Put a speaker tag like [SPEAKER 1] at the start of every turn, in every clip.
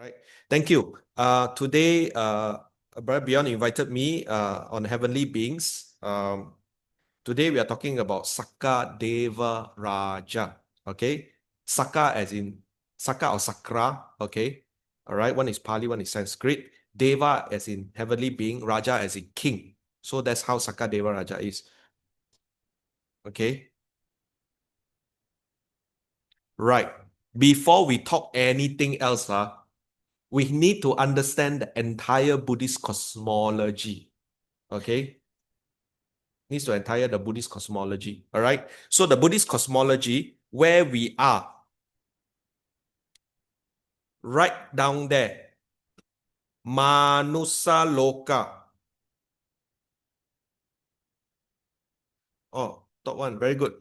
[SPEAKER 1] Right. Thank you. Today, Brother Beyond invited me on Heavenly Beings. Today we are talking about Sakka Devaraja. Okay. Sakka as in Sakka or Sakra. Okay. All right. One is Pali, one is Sanskrit. Deva as in heavenly being, Raja as in king. So that's how Sakka Devaraja is. Okay. Right. Before we talk anything else, we need to understand the entire Buddhist cosmology. Okay? Needs to entire the Buddhist cosmology. All right? So the Buddhist cosmology, where we are, right down there, Manusa Loka. Oh, top one, very good.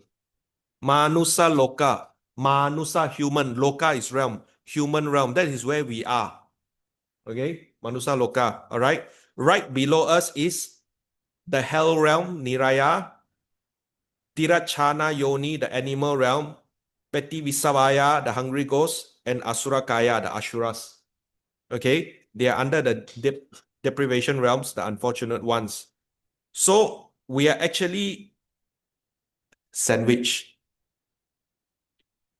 [SPEAKER 1] Manusa Loka. Manusa, human. Loka is realm. Human realm. That is where we are. Okay? Manusa Loka. All right? Right below us is the hell realm, Niraya. Tirachana Yoni, the animal realm. Peti Visavaya, the hungry ghost. And Asurakaya, the Asuras. Okay? They are under the deprivation realms, the unfortunate ones. So we are actually sandwiched.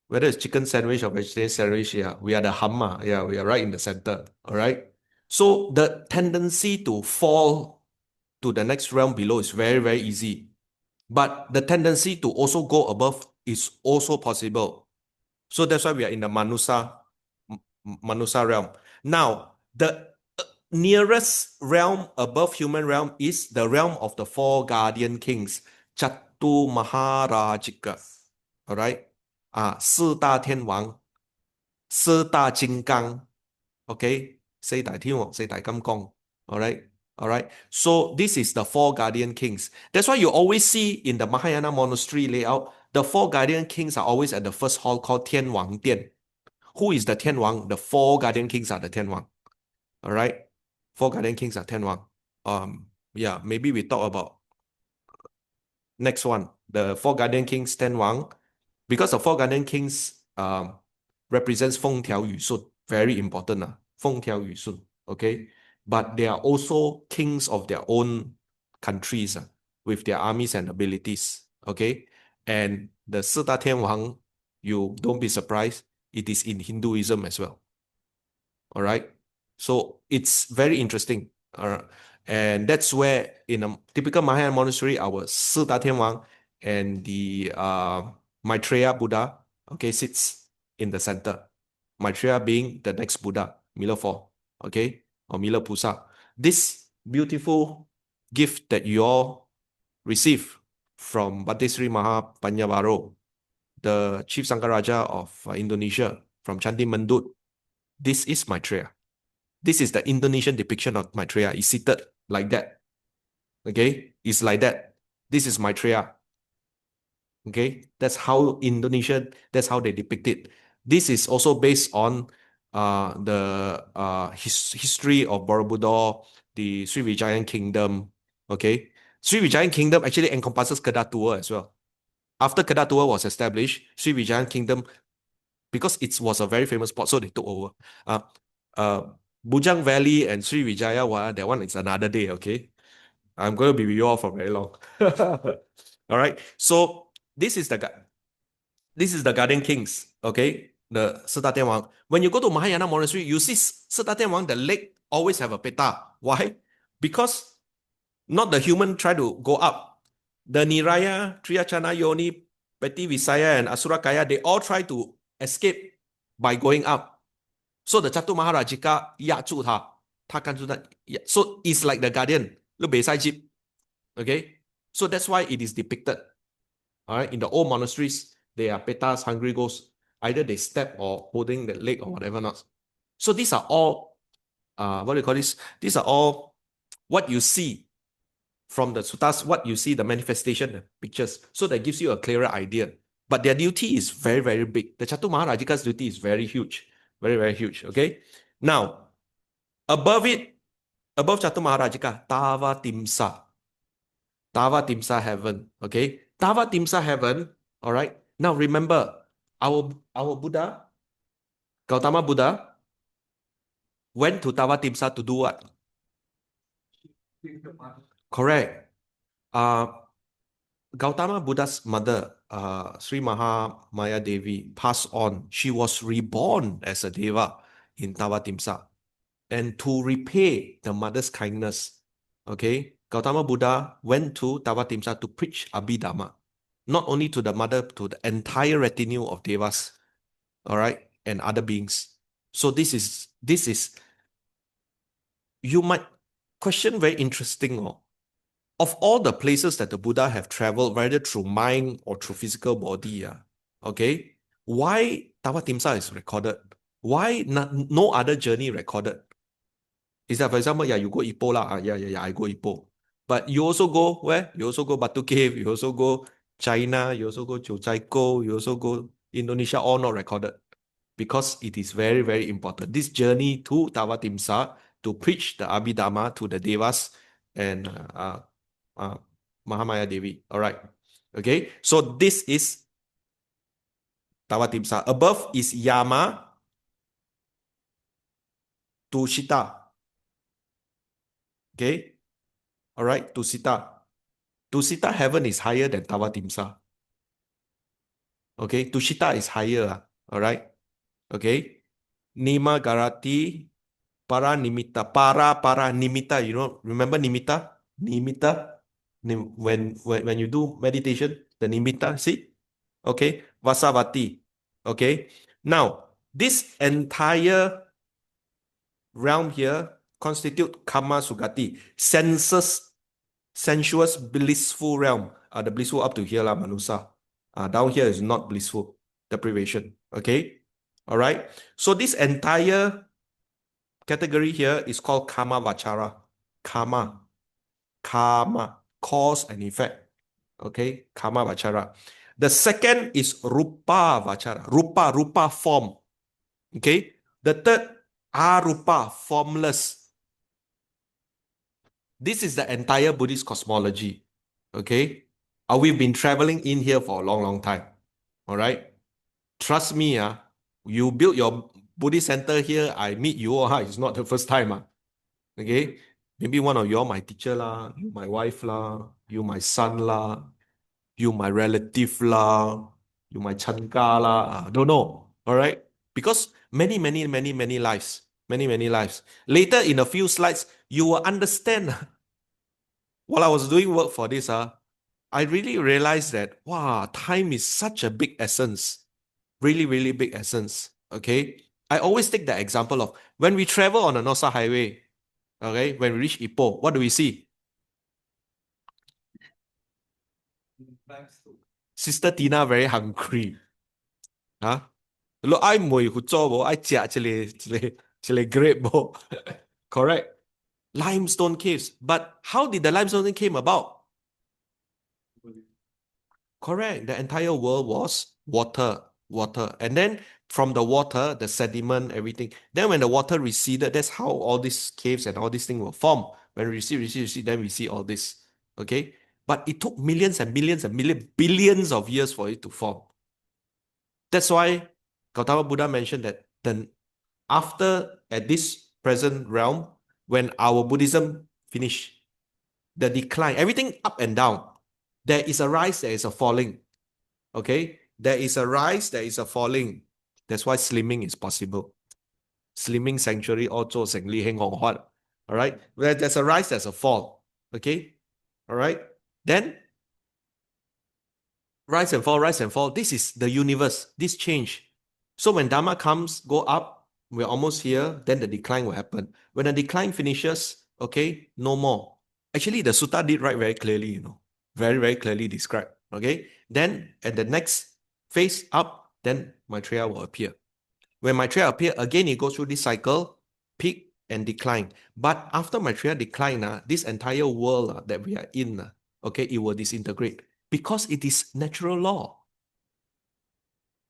[SPEAKER 1] Whether it's chicken sandwich or vegetarian sandwich, yeah, we are the Hamma. Yeah, we are right in the center. All right. So the tendency to fall to the next realm below is very, very easy. But the tendency to also go above is also possible. So that's why we are in the Manusa realm. Now, the nearest realm above human realm is the realm of the four guardian kings, Chatu Maharajika. All right. 四大天王, 四大金刚, okay, 四大天王, 四大金刚, all right, all right. So this is the four guardian kings. That's why you always see in the Mahayana monastery layout, the four guardian kings are always at the first hall called Tian Wang Dian. Who is the Tian Wang? The four guardian kings are the Tian Wang. All right, four guardian kings are Tian Wang. Yeah, maybe we talk about next one, the four guardian kings Tian Wang, because the four guardian kings represents Feng Tiao Yu Sun, very important. Feng Tiao Yu Sun, okay? But they are also kings of their own countries with their armies and abilities, okay? And the Sita Tian Wang, you don't be surprised, it is in Hinduism as well. All right? So it's very interesting. And that's where in a typical Mahayana monastery, our Sita Tian Wang and the Maitreya Buddha, okay, sits in the center. Maitreya being the next Buddha, Mila 4, okay, or Mila Pusa. This beautiful gift that you all receive from Batisri Mahapanyabaro, the Chief Sangaraja of Indonesia, from Candi Mendut, this is Maitreya. This is the Indonesian depiction of Maitreya. It's seated like that. Okay, it's like that. This is Maitreya. Okay, that's how Indonesian, that's how they depict it. This is also based on the history of Borobudur, the Srivijayan Kingdom. Okay, Srivijayan Kingdom actually encompasses Kedatua as well. After Kedatua was established, Srivijayan Kingdom, because it was a very famous spot, so they took over. Bujang Valley and Srivijaya, that one is another day. Okay, I'm going to be with you all for very long. All right, so this is the Guardian Kings, okay? The Sita Tian Wang. When you go to Mahayana monastery, you see Sita Tian Wang, the leg always have a peta. Why? Because not the human try to go up. The Niraya, Triyachana Yoni, Peti Visaya, and Asurakaya, they all try to escape by going up. So the Chatu Maharajika 压住他，他看住他，so it's like the guardian, look beside jeep. Okay? So that's why it is depicted. All right, in the old monasteries, they are petas, hungry ghosts. Either they step or holding the leg or whatever not. So these are all, what do you call this? These are all what you see from the suttas, what you see, the manifestation, the pictures. So that gives you a clearer idea. But their duty is very, very big. The Chatu Maharajika's duty is very huge. Very, very huge. Okay. Now, above it, above Chatu Maharajika, Tava Timsa. Tava Timsa heaven. Okay. Tava Timsa heaven. All right. Now remember, our Buddha, Gautama Buddha, went to Tavatimsa to do what? Correct. Gautama Buddha's mother, Sri Mahamaya Devi, passed on. She was reborn as a Deva in Tavatimsa. And to repay the mother's kindness, okay, Gautama Buddha went to Tavatimsa to preach Abhidhamma, not only to the mother, to the entire retinue of Devas, all right, and other beings. So this is, you might question very interesting, of all the places that the Buddha have traveled, whether through mind or through physical body, okay, why Tavatimsa is recorded? Why no other journey recorded? Is that, for example, yeah, you go Ipoh lah, yeah, I go Ipoh. But you also go where? You also go Batu Cave, you also go China, you also go Jiu Zhai Gou, you also go Indonesia, all not recorded. Because it is very, very important. This journey to Tavatimsa to preach the Abhidhamma to the Devas and Mahamaya Devi. All right. Okay. So this is Tavatimsa. Above is Yama to Shita. Okay. All right. To Sita. To Sita, heaven is higher than Tavatimsa. Okay. To Shita is higher. All right. Okay. Nima Garati Para Nimitta. Para Nimitta. You know, remember Nimitta? Nimitta. When you do meditation, the Nimitta, see? Okay. Vasavati. Okay. Now, this entire realm here constitute Kama Sugati. Sensuous, blissful realm. The blissful up to here, lah, Manusa. Down here is not blissful. Deprivation. Okay. All right. So this entire category here is called Kama Vachara. Karma, cause and effect. Okay, Kama Vachara. The second is Rupa Vachara. Rupa, form. Okay. The third, Arupa, formless. This is the entire Buddhist cosmology. Okay. We've been traveling in here for a long, long time. All right. Trust me, you build your Buddhist center here, I meet you, it's not the first time. Okay. Maybe one of you all my teacher lah, you my wife lah, you my son lah, you my relative lah, you my chanka lah, don't know. All right. Because many lives. Many lives. Later in a few slides, you will understand. While I was doing work for this, I really realized that, wow, time is such a big essence. Really big essence. Okay. I always take the example of when we travel on the Nosa Highway, okay, when we reach Ipoh, what do we see? Sister Tina very hungry. Huh? Look, I mui hu zo bo, I jia chile grape bo. Correct. Limestone caves. But how did the limestone came about? Correct. The entire world was water. And then from the water, the sediment, everything. Then when the water receded, that's how all these caves and all these things were formed. When we recede, then we see all this. Okay. But it took millions and billions of years for it to form. That's why Gautama Buddha mentioned that then after, at this present realm, when our Buddhism finish, the decline, everything up and down, there is a rise, there is a falling. Okay? There is a rise, there is a falling. That's why slimming is possible. Slimming sanctuary also Seng Li Heng Hong Huat. All right? Where there's a rise, there's a fall. Okay? All right? Then rise and fall. This is the universe. This change. So when Dhamma comes, go up, we're almost here, then the decline will happen. When the decline finishes, okay, no more. Actually, the sutta did write very clearly, very clearly described. Okay? Then at the next phase up, then Maitreya will appear. When Maitreya appear, again, it goes through this cycle, peak and decline. But after Maitreya decline, this entire world that we are in, okay, it will disintegrate because it is natural law.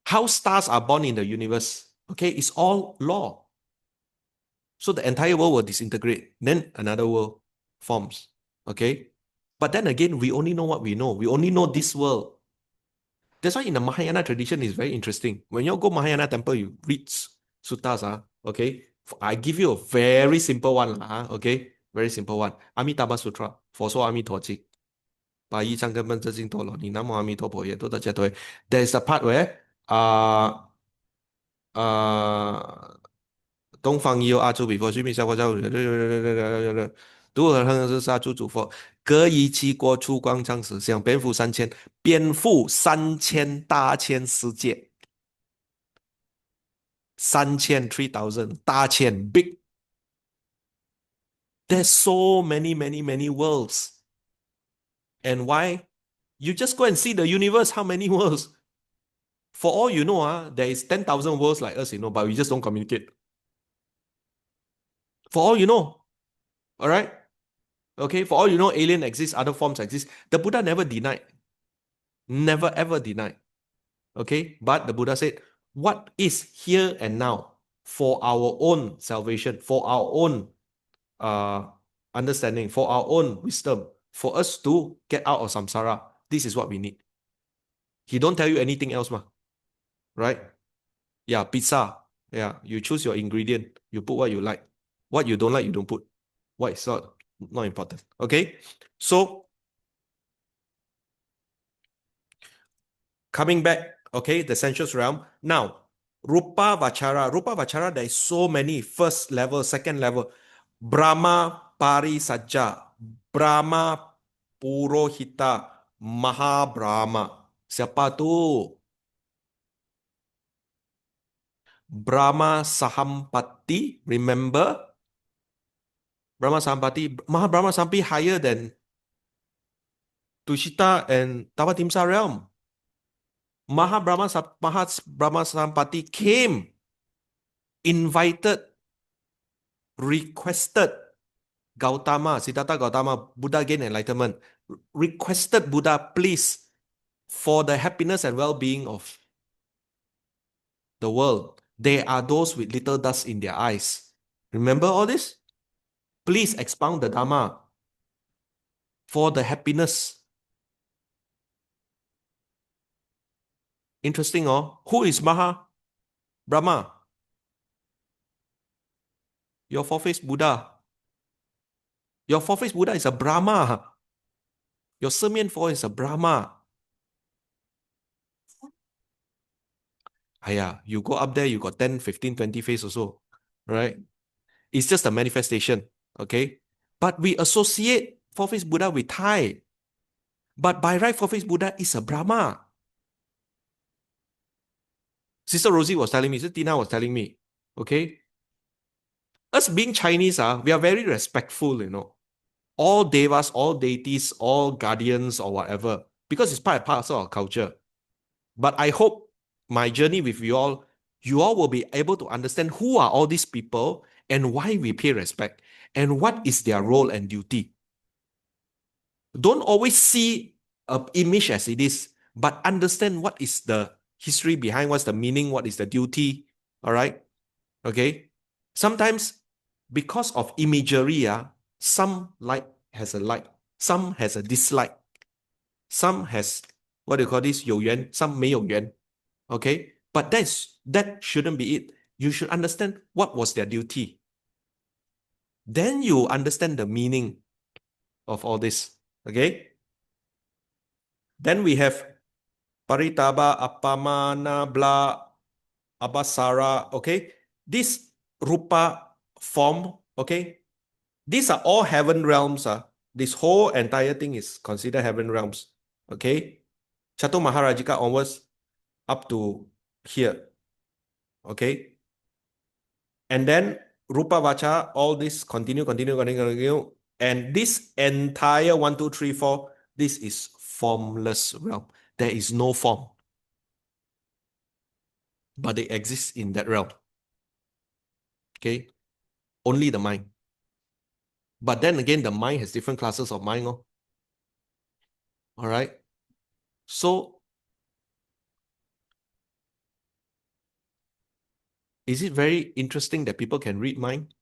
[SPEAKER 1] How stars are born in the universe, okay, it's all law. So the entire world will disintegrate. Then another world forms, okay? But then again, we only know what we know. We only know this world. That's why in the Mahayana tradition, it's very interesting. When you go Mahayana temple, you read suttas, okay? I give you a very simple one, okay? Very simple one. Amitabha Sutra, Phổ Số A Di Đà Kinh. 八一三根本自净陀罗尼，南无阿弥陀佛，也多得解脱。 There is a part where 东方有阿朱比佛须弥相关教，读尔恒是杀诸主佛，歌夷其国出光藏实相，蝙蝠三千大千世界，3000 3000 big. There's so many, many, many worlds. And why? You just go and see the universe, how many worlds? For all you know, there is 10,000 worlds like us, but we just don't communicate. For all you know, all right? Okay, for all you know, alien exists, other forms exist. The Buddha never denied. Never ever denied. Okay, but the Buddha said, what is here and now for our own salvation, for our own understanding, for our own wisdom, for us to get out of samsara, this is what we need. He don't tell you anything else, right? Yeah, pizza. Yeah, you choose your ingredient. You put what you like. What you don't like, you don't put. What is not important. Okay? So, coming back, okay, the sensuous realm. Now, Rupa Vachara. Rupa Vachara, there is so many. First level, second level. Brahma Parisajja. Brahma Purohita. Mahabrahma. Siapa tu? Brahma Sahampati. Remember? Brahma Sahampati. Mahabrahma Sahampati higher than Tushita and Tavatimsa realm. Mahabrahma Sahampati came, invited, requested Gautama, Siddhartha Gautama, Buddha gained enlightenment, requested Buddha, please, for the happiness and well-being of the world, there are those with little dust in their eyes. Remember all this? Please expound the Dhamma for the happiness. Interesting, who is Maha Brahma? Your four-faced Buddha. Your four-faced Buddha is a Brahma. Your Semen Four is a Brahma. You go up there, you got 10, 15, 20 face also, right? It's just a manifestation, okay? But we associate four-faced Buddha with Thai. But by right, four-faced Buddha is a Brahma. Sister Rosie was telling me, Sister Tina was telling me, okay? Us being Chinese, we are very respectful, all devas, all deities, all guardians or whatever, because it's part and parcel of our culture. But I hope my journey with you all will be able to understand who are all these people and why we pay respect and what is their role and duty. Don't always see an image as it is, but understand what is the history behind, what's the meaning, what is the duty, all right? Okay? Sometimes, because of imagery, some like has a like, some has a dislike, some has, what do you call this, 有缘, some 没有缘, okay? But that shouldn't be it. You should understand what was their duty. Then you understand the meaning of all this, okay? Then we have Paritaba, Apamana, Bla, Abasara, okay? This Rupa form, okay? These are all heaven realms. This whole entire thing is considered heaven realms, okay? Chatur Maharajika onwards up to here, okay? And then Rupa Vacha, all this continue. And this entire 1, 2, 3, 4, this is formless realm. There is no form. But they exist in that realm. Okay? Only the mind. But then again, the mind has different classes of mind. All right? So, is it very interesting that people can read mind?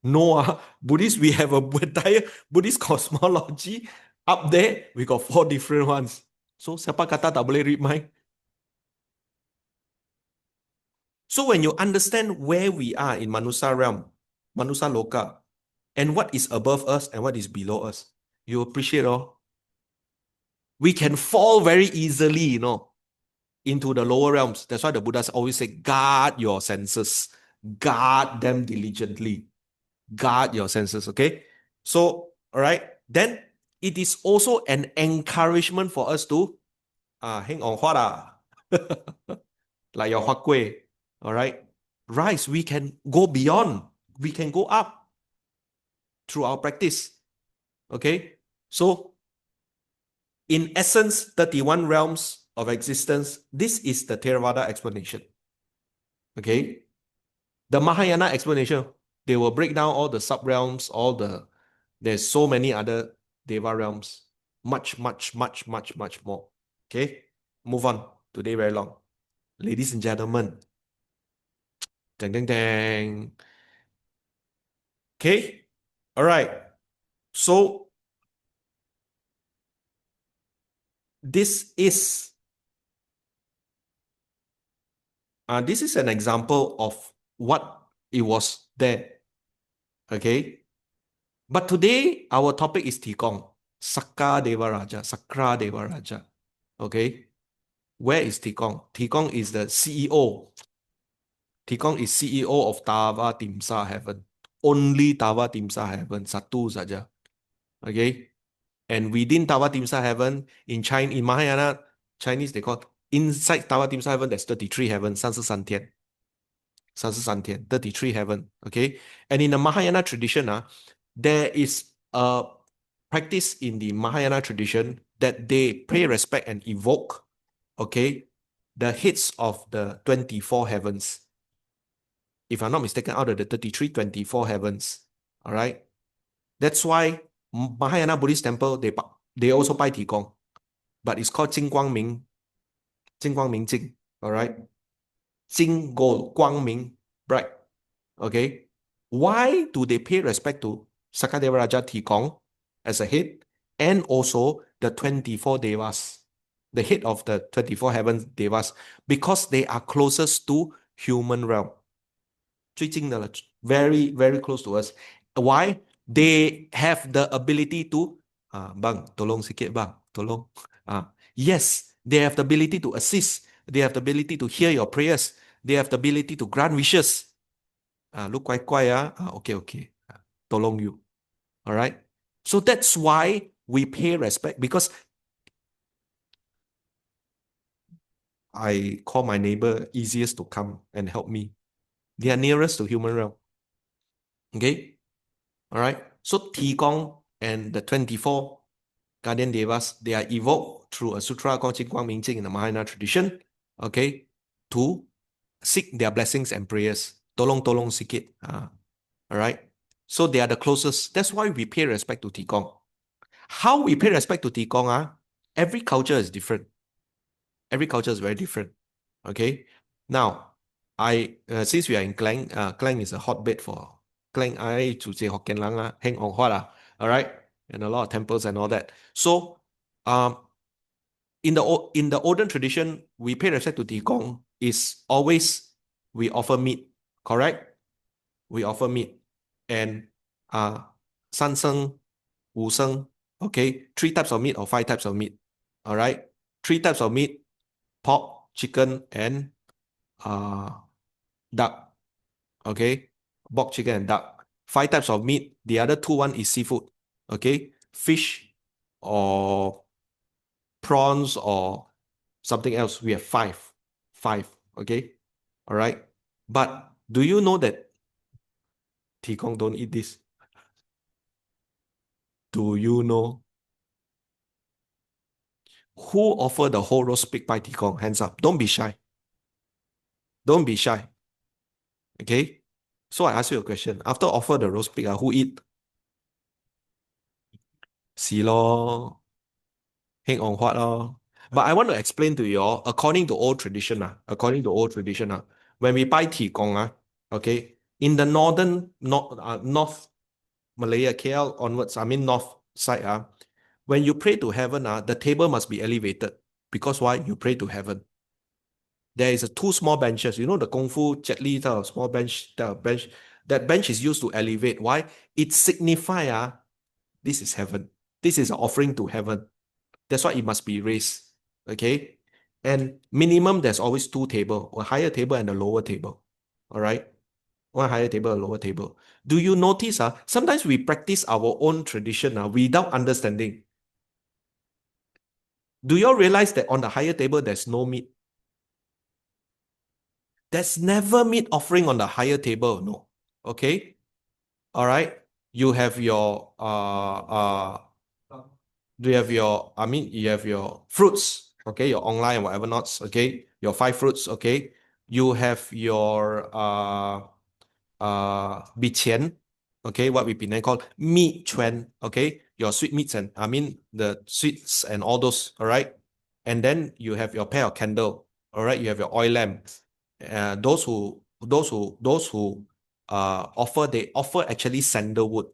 [SPEAKER 1] No, Buddhist, we have a entire Buddhist cosmology. Up there, we got 4 different ones. So, siapa kata tak boleh read mind? So when you understand where we are in Manusa realm, Manusa Loka, and what is above us and what is below us, you appreciate, oh, we can fall very easily, into the lower realms. That's why the Buddhas always say, guard your senses, guard them diligently, guard your senses, okay? So, all right, then it is also an encouragement for us to hang on what like your Huat Kueh, all right? Rise, we can go beyond, we can go up through our practice, okay? So, in essence, 31 realms of existence, this is the Theravada explanation, okay? The Mahayana explanation, they will break down all the sub-realms, there's so many other Deva realms, much, much, much, much, much more, okay? Move on, today very long. Ladies and gentlemen, dang, dang, dang. Okay, all right. So this is an example of what it was there. Okay, but today our topic is Tikong, Sakka Devaraja, Sakra Devaraja. Okay, where is Tikong? Tikong is the CEO. Tikong is CEO of Tava Timsa Heaven. Only Tava Timsa Heaven, satu saja. Okay, and within Tawa Timsa Heaven, in China, in Mahayana Chinese, they call inside Tawa Timsa Heaven, there's 33 heaven, 33 Santian, 33 heaven. Okay. And in the Mahayana tradition, there is a practice in the Mahayana tradition that they pay respect and evoke, okay, the heads of the 24 heavens. If I'm not mistaken, out of the 33, 24 heavens. All right. That's why Mahayana Buddhist temple, they also buy Tigong, but it's called Jing Guang Ming, Jing Guang Ming Jing. All right. Jing gold, Guang Ming, bright. Okay. Why do they pay respect to Sakka Devaraja Tigong as a head and also the 24 Devas, the head of the 24 heavens Devas, because they are closest to human realm. 最近的了, very, very close to us. Why? They have the ability to, bang, tolong sikit bang, tolong. Yes, they have the ability to assist. They have the ability to hear your prayers. They have the ability to grant wishes. Look quite quiet. Okay, okay. Tolong you. All right. So that's why we pay respect, because I call my neighbor easiest to come and help me. They are nearest to human realm. Okay. All right. So Tigong and the 24 guardian devas, they are evoked through a sutra called Jing Guang Ming Jing in the Mahayana tradition, okay, to seek their blessings and prayers. Tolong tolong sikit. All right. So they are the closest. That's why we pay respect to Tigong. How we pay respect to Tigong, every culture is different. Every culture is very different. Okay. Now, since we are in Klang, Klang is a hotbed for Klang I to say Hokkien Lang hang on Hua all right, and a lot of temples and all that. So, in the olden tradition, we pay respect to Tigong is always we offer meat, correct? We offer meat and san seng, wu seng, okay, 3 types of meat or 5 types of meat, all right, 3 types of meat, pork, chicken, and duck, okay, pork, chicken, and duck. 5 types of meat. The other 2 one is seafood, okay, fish or prawns or something else. We have 5, okay, all right. But do you know that Tikong don't eat this? Do you know who offer the whole roast pig by Tikong? Hands up. Don't be shy. Don't be shy. Okay. So I ask you a question. After offer the roast pig, who eat? See lor. Heng on what lor. But I want to explain to you all, according to old tradition, when we buy Tikong, okay, in the north Malaya, KL onwards, I mean north side, when you pray to heaven, the table must be elevated. Because why? You pray to heaven. there is two small benches. You know the Kung Fu Jet Li type of small bench, bench. That bench is used to elevate. Why? It signifies this is heaven. This is an offering to heaven. That's why it must be raised. Okay? And minimum, there's always two tables, a higher table and a lower table. All right? One higher table, a lower table. Do you notice? Sometimes we practice our own tradition without understanding. Do you all realize that on the higher table, there's no meat? There's never meat offering on the higher table, no. Okay? All right? You have your you have your fruits, okay, your online whatever nots, okay, your five fruits, okay. You have your biqian, okay, what we Penang call meat chuan, okay, your sweet meats and the sweets and all those, all right. And then you have your pair of candle, all right. You have your oil lamp. Those who offer, they offer actually sandalwood.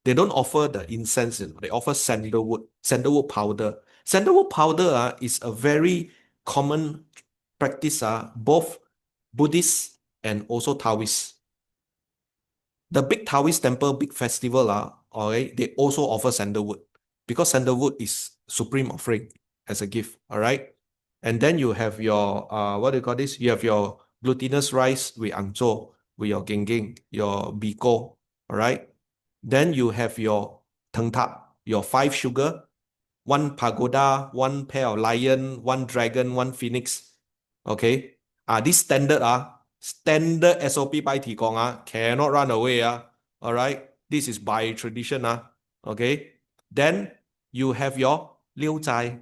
[SPEAKER 1] They don't offer the incense, they offer sandalwood powder. Sandalwood powder is a very common practice, both Buddhist and also Taoist. The big Taoist temple, big festival, okay, they also offer sandalwood because sandalwood is supreme offering as a gift, all right? And then you have your, what do you call this? You have your glutinous rice with angzhou, with your geng, your biko, all right? Then you have your teng tap, your 5 sugar, 1 pagoda, 1 pair of lion, 1 dragon, 1 phoenix. Okay? This standard SOP by Tikong, cannot run away. All right? This is by tradition. Okay? Then you have your liu zai,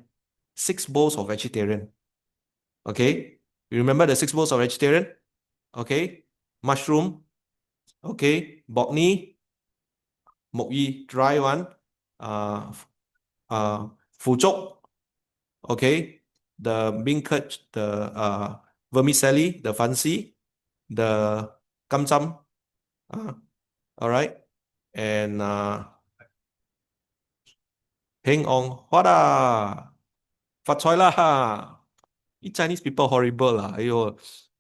[SPEAKER 1] 6 bowls of vegetarian. Okay? You remember the 6 bowls of vegetarian? Okay? Mushroom. Okay? Bok ni, mok yi, dry one. Fu zhou. Okay? The beancurd, the vermicelli, the fancy, the cam cham. All right? And heng ong, hwada, fat choy lah. Chinese people horrible lah.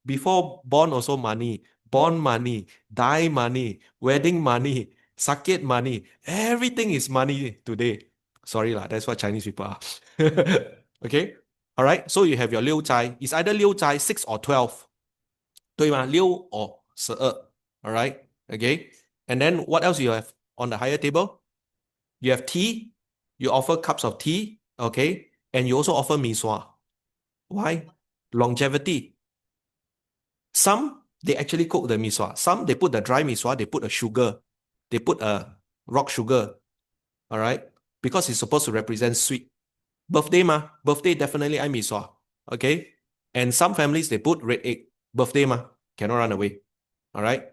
[SPEAKER 1] Before born also money, born money, die money, wedding money, sakit money. Everything is money today. Sorry lah, that's what Chinese people are. Okay? All right? So you have your liu zai. It's either liu zai 6 or 12. 对吗? 6 or 12. All right? Okay? And then what else you have on the higher table? You have tea. You offer cups of tea. Okay? And you also offer mee sua. Why? Longevity. Some, they actually cook the mee sua. Some, they put the dry mee sua, they put a sugar. They put a rock sugar. All right? Because it's supposed to represent sweet. Birthday Birthday definitely I mee sua. Okay? And some families, they put red egg. Birthday cannot run away. All right?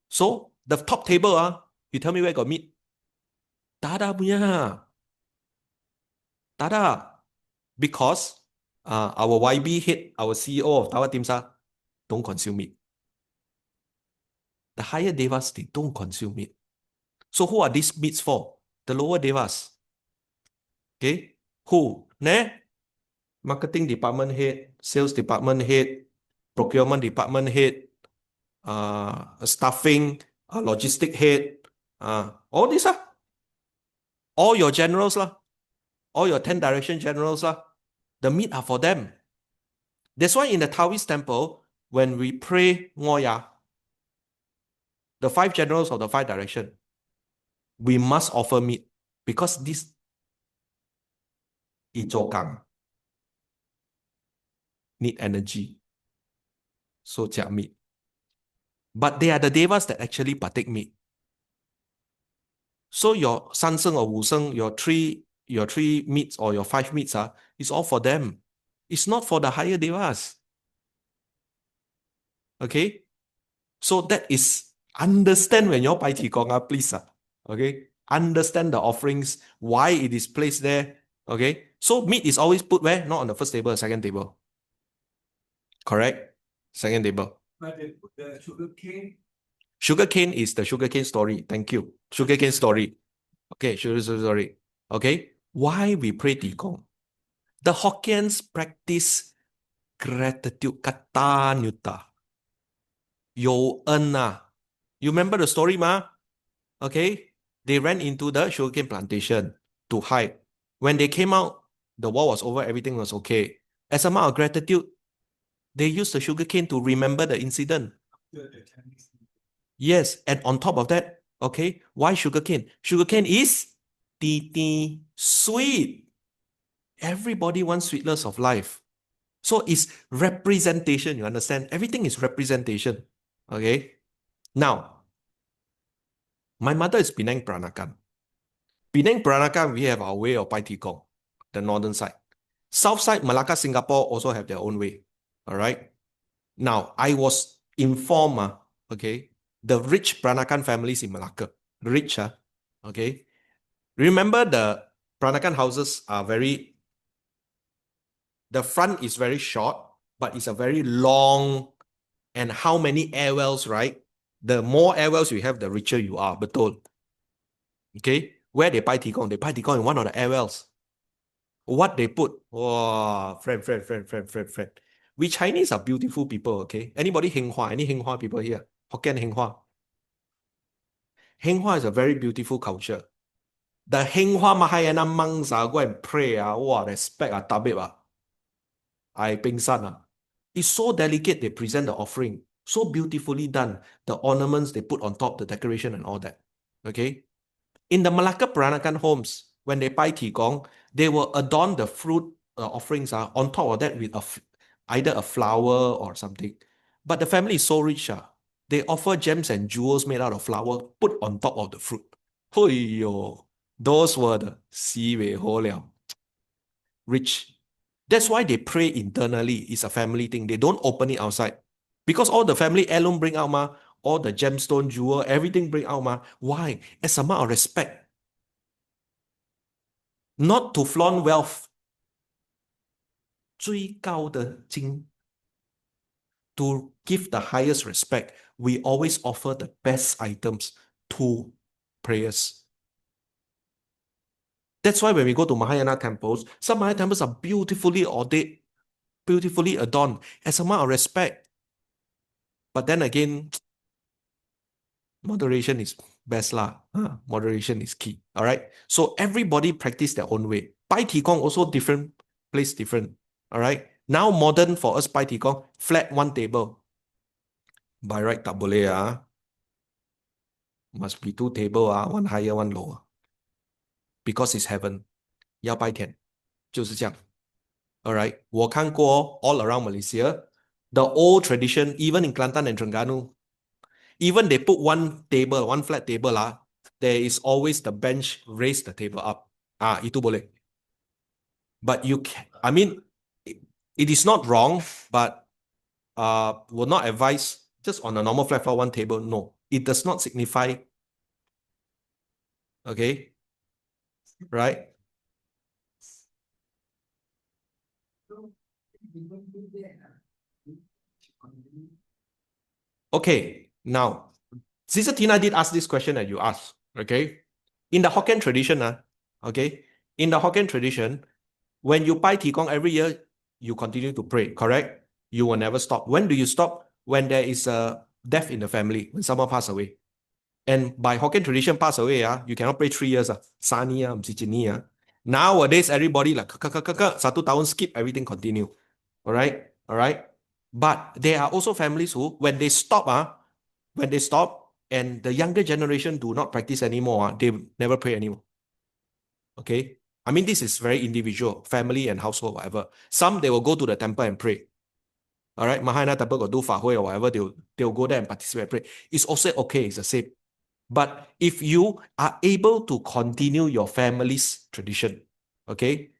[SPEAKER 1] So, the top table, you tell me where got meat? Tada punya. Tada. Because our YB head, our CEO of Tawa Timsa, don't consume meat. The higher devas, they don't consume meat. So who are these meats for? The lower devas. Okay? Who? Marketing department head, sales department head, procurement department head, staffing, logistic head, all these all your generals all your 10 direction generals the meat are for them. That's why in the Taoist temple, when we pray Ngoya, the 5 generals of the 5 direction, we must offer meat because this Ichokang need energy. So jia meat. But they are the devas that actually partake meat. So your Sanseng or Wuseng, your three meats or your 5 meats is all for them. It's not for the higher devas. Okay? So that is understand when you're pai Qigong, please. Okay? Understand the offerings, why it is placed there. Okay? So meat is always put where? Not on the first table, second table. Correct? Second table.
[SPEAKER 2] But they put the sugar cane.
[SPEAKER 1] Sugar cane is the sugar cane story. Thank you. Sugar cane story. Okay, sugar story. Okay. Why we pray Qigong? The Hokkiens practice Gratitude kata nyuta. Yo en. You remember the story, ma? Okay. They ran into the sugarcane plantation to hide. When they came out, the war was over, everything was okay. As a mark of gratitude, they used the sugarcane to remember the incident. Yes, and on top of that, okay, why sugarcane? Sugarcane is sweet. Everybody wants sweetness of life. So it's representation, you understand? Everything is representation. Okay. Now, my mother is Penang Peranakan. Penang Peranakan, we have our way of Pai Tikong, the northern side. South side, Malacca, Singapore also have their own way. All right. Now, I was informed, okay, the rich Peranakan families in Malacca, rich, okay. Remember the Peranakan houses are the front is very short, but it's a very long, and how many air wells, right? The more air wells you have, the richer you are, betul. Okay, where they buy tikong in one of the air wells. What they put? Oh, friend. We Chinese are beautiful people, okay? Anybody Heng Hua? Any Heng Hua people here? Hokkien Heng Hua. Heng Hua is a very beautiful culture. The Heng Hua Mahayana monks go and pray, wow, respect, tabib, I pingsan. It's so delicate, they present the offering. So beautifully done. The ornaments they put on top, the decoration and all that. Okay? In the Malacca Peranakan homes, when they buy Tigong, they will adorn the fruit offerings on top of that with either a flower or something. But the family is so rich, they offer gems and jewels made out of flower put on top of the fruit. Hoyo, those were the siwei ho liao. Rich. That's why they pray internally. It's a family thing. They don't open it outside. Because all the family heirloom bring out, all the gemstone, jewel, everything bring out. Why? As a matter of respect. Not to flaunt wealth. 最高的金. To give the highest respect, we always offer the best items to prayers. That's why when we go to Mahayana temples, some Mahayana temples are beautifully ornate, beautifully adorned, as a matter of respect. But then again, moderation is best lah. Moderation is key. All right. So everybody practice their own way. Pai Tikong also different, place different. All right. Now modern for us Pai Tikong, flat one table. By right tak boleh Must be two table one higher, one lower. Because it's heaven. 要拜天，就是这样。All right. 我看过 all around Malaysia, the old tradition, even in Kelantan and Terengganu, even they put one table, one flat table there is always the bench, raise the table up. Itu boleh. But you can, I mean, it is not wrong, but will not advise just on a normal flat for one table. No, it does not signify. Okay, right? Okay, now, Sister Tina did ask this question that you asked. Okay, in the Hokkien tradition, okay, in the Hokkien tradition, when you buy Tikong every year, you continue to pray, correct? You will never stop. When do you stop? When there is a death in the family, when someone pass away. And by Hokkien tradition pass away, you cannot pray 3 years. Sani, nowadays, everybody like 1 tahun skip, everything continue. All right. But there are also families who, when they stop, and the younger generation do not practice anymore, they never pray anymore. Okay. I mean, this is very individual, family and household, whatever. Some, they will go to the temple and pray. All right. Mahayana temple got do Fa Hui or whatever, they'll go there and participate and pray. It's also okay. It's the same. But if you are able to continue your family's tradition, okay,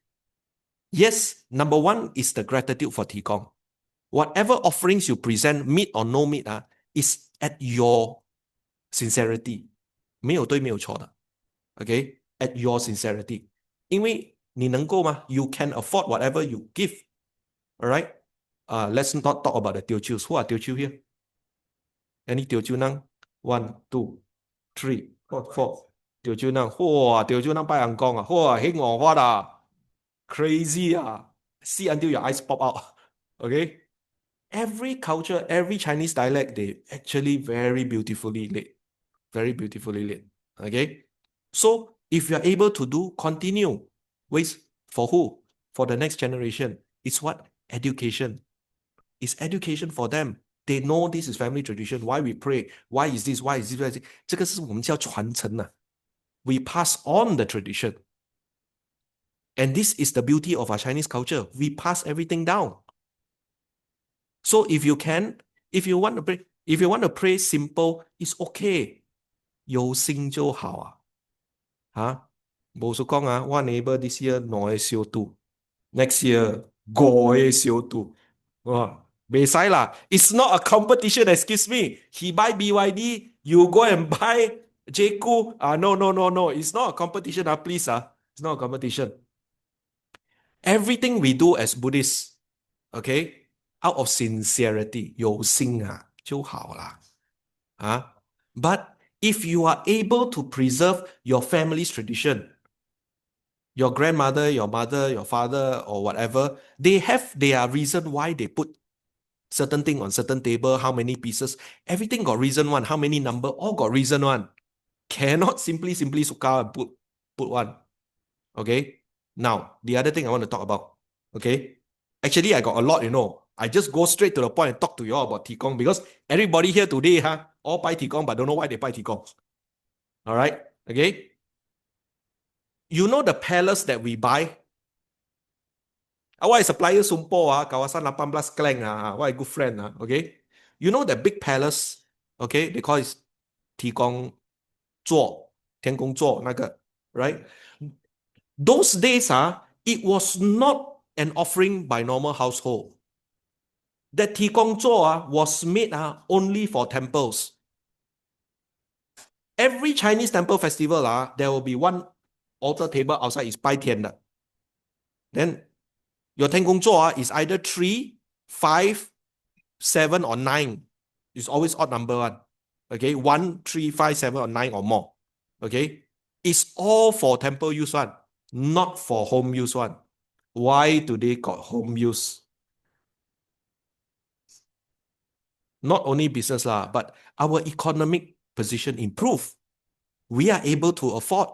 [SPEAKER 1] yes, number one is the gratitude for Tikong. Whatever offerings you present, meat or no meat, is at your sincerity. 没有对没有错的 okay, at your sincerity. 因为你能够吗? You can afford whatever you give. All right? Let's not talk about the Teochews. Who are Teochew here? Any Teochew nang? 1, 2, 3, 4. Teochew nang. Teochew nang bai angkong heng hoa da. Crazy See until your eyes pop out. Okay? Every culture, every Chinese dialect, they actually very beautifully lit. Very beautifully lit. Okay? So if you're able to do, continue. Wait, for who? For the next generation. It's what? Education. It's education for them. They know this is family tradition. Why we pray? Why is this? Why is this? Why is this? 这个是我们叫传承啊。We pass on the tradition. And this is the beauty of our Chinese culture. We pass everything down. So if you can, if you want to pray simple, it's okay. 有心就好啊。冇說講啊，我 neighbor this year 攞去燒肚，next year 我去燒肚，哇，未使啦。It's not a competition, excuse me. He buy BYD, you go and buy JQ. No, no, no, no. It's not a competition, please. It's not a competition. Everything we do as Buddhists, okay, out of sincerity, 有心就好啦。But if you are able to preserve your family's tradition, your grandmother, your mother, your father, or whatever, they have their reason why they put certain thing on certain table, how many pieces, everything got reason one, how many number, all got reason one. Cannot simply suka and put one. Okay. Now, the other thing I want to talk about. Okay. Actually, I got a lot, I just go straight to the point and talk to you all about Tikong because everybody here today, all buy Tikong, but don't know why they buy Tikong. All right. Okay. You know the palace that we buy? Why supplier Sumpo, kawasan 18 Klang, why good friend, okay? You know the big palace, okay? They call it Tikong Zuo, Tiangong Zuo, 那个, right? Those days, it was not an offering by normal household. The Tikong Zuo was made only for temples. Every Chinese temple festival, there will be one altar table outside is 拜天的. Then your Tiangong Zuo is either 3, 5, 7, or 9. It's always odd number one. Okay, 1, 3, 5, 7, or 9 or more. Okay, it's all for temple use one, not for home use one. Why do they got home use? Not only business but our economic position improve. We are able to afford.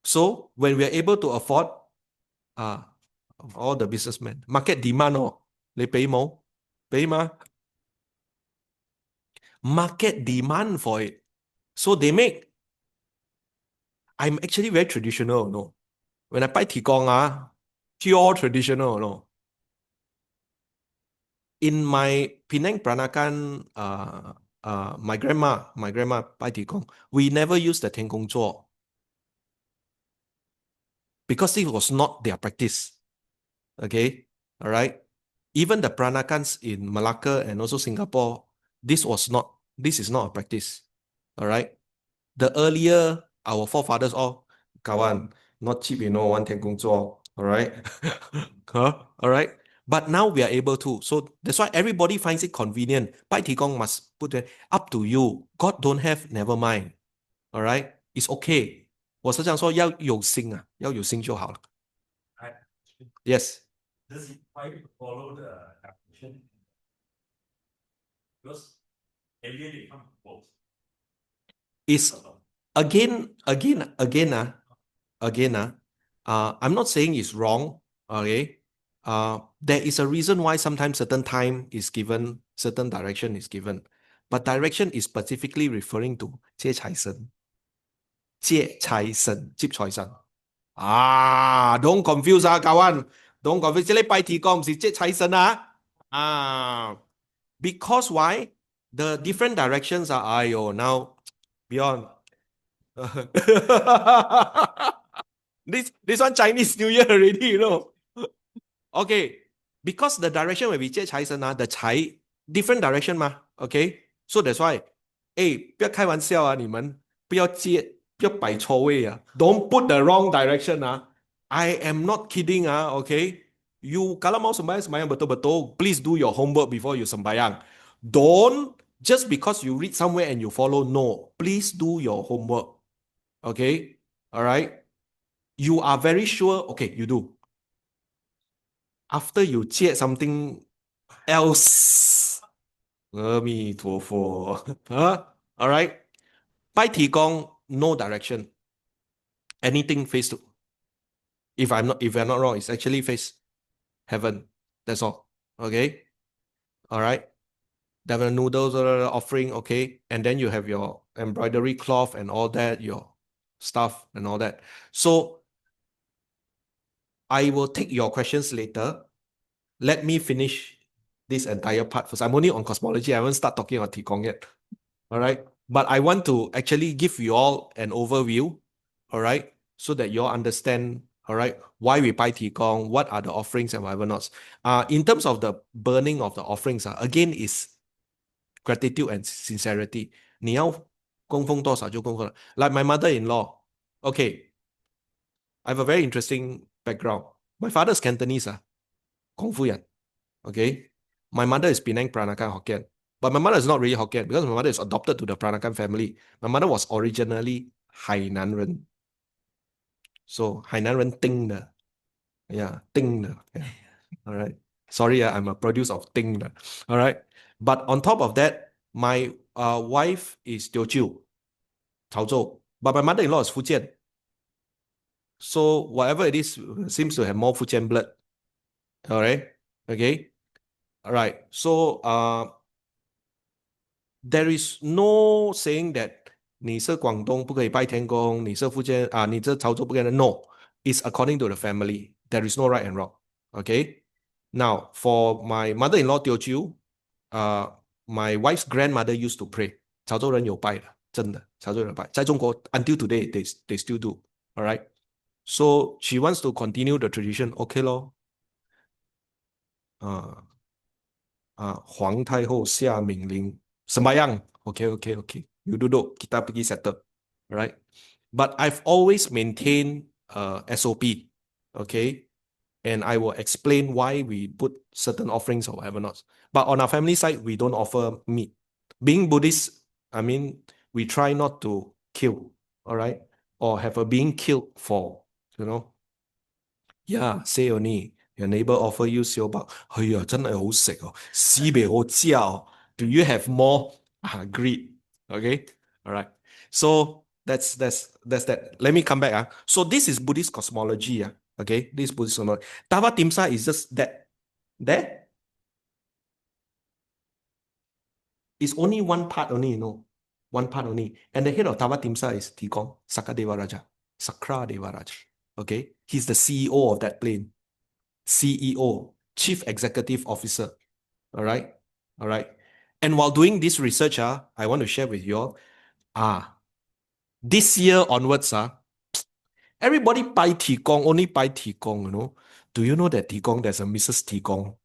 [SPEAKER 1] So when we are able to afford, all the businessmen, market demand, they pay more, pay ma. Market demand for it. So they make. I'm actually very traditional, no. When I buy Tikong, pure traditional, no. In my Penang Peranakan, my grandma buy Tikong. We never use the Tengkong Zuo because it was not their practice. Okay, all right. Even the Peranakans in Malacca and also Singapore, this is not a practice. All right. The earlier our forefathers all kawan, not cheap, one Tengkong Zuo. All right. All right. But now we are able to. So that's why everybody finds it convenient. Bai Tikong must put it up to you. God don't have, never mind. All right. It's okay. 我是这样说，要有心要有心就好了。Yes.
[SPEAKER 2] Does it try to follow the definition? Because earlier they come both.
[SPEAKER 1] Is again, I'm not saying it's wrong. Okay. There is a reason why sometimes certain time is given, certain direction is given. But direction is specifically referring to 接财神. 接财神, 接財神. Don't confuse kawan. Don't confuse. 這裡拜提公唔係接財神because why? The different directions are, now beyond. This one Chinese New Year already, Okay, because the direction when we 接财神the 财 different direction okay? So that's why, 不要开玩笑你们不要摆错位Don't put the wrong direction I am not kidding okay? You kalau mau sembahyang betul-betul, please do your homework before you sembahyang. Don't just because you read somewhere and you follow. No, please do your homework. Okay, all right. You are very sure. Okay, you do. After you check something else. 阿弥陀佛. Huh? All right. 拜提公, no direction. Anything face to. If I'm not wrong, it's actually face heaven. That's all. Okay. All right. Devil noodles offering. Okay. And then you have your embroidery cloth and all that, your stuff and all that. So I will take your questions later. Let me finish this entire part first. I'm only on cosmology. I haven't started talking about Qigong yet. All right. But I want to actually give you all an overview. All right. So that you all understand, all right, why we buy Qigong, what are the offerings and whatever not. In terms of the burning of the offerings, again, is gratitude and sincerity. 你要供奉多少就供奉. Like my mother-in-law. Okay. I have a very interesting background. My father is Cantonese, Kung Fu Yan. Okay. My mother is Penang Peranakan Hokkien. But my mother is not really Hokkien because my mother is adopted to the Peranakan family. My mother was originally Hainan Ren. So Hainan Ren Ting de. Yeah, Ting de. Yeah. All right. Sorry, I'm a produce of Ting de. All right. But on top of that, my wife is Teochew, Chaozhou. But my mother-in-law is Fujian. So whatever it is, seems to have more Fujian blood. All right. Okay. All right. So there is no saying that 你是广东不可以拜天公，你是福建你是潮州不可以。No, it's according to the family. There is no right and wrong. Okay. Now for my mother-in-law Teochew, my wife's grandmother used to pray. 潮州人有拜的，真的，潮州人有拜，在中国 until today they still do. All right. So she wants to continue the tradition. Okay 咯。皇太后下命令 sembayang. Okay. You duduk, kita pergi settle. Right? But I've always maintained SOP. Okay? And I will explain why we put certain offerings or whatever not. But on our family side, we don't offer meat. Being Buddhist, I mean, we try not to kill, all right? Or have a being killed for, Yeah, say only. Your neighbor offer you 小包，哎呀，真係好食哦，屎俾我知啊！Do you have more? Greed. Okay, all right. So that's that. Let me come back. So this is Buddhist cosmology. Okay, this is Buddhist cosmology. Tava Timsa is just that. There is only one part only, one part only. And the head of Tava Timsa is Tikong, Sakka Devaraja. Sakka Devaraja. Okay, he's the CEO of that plane. CEO, Chief Executive Officer. All right. All right. And while doing this research, I want to share with you all, this year onwards, everybody buy Tikong, only buy Tikong, Do you know that Tikong, there's a Mrs. Tikong?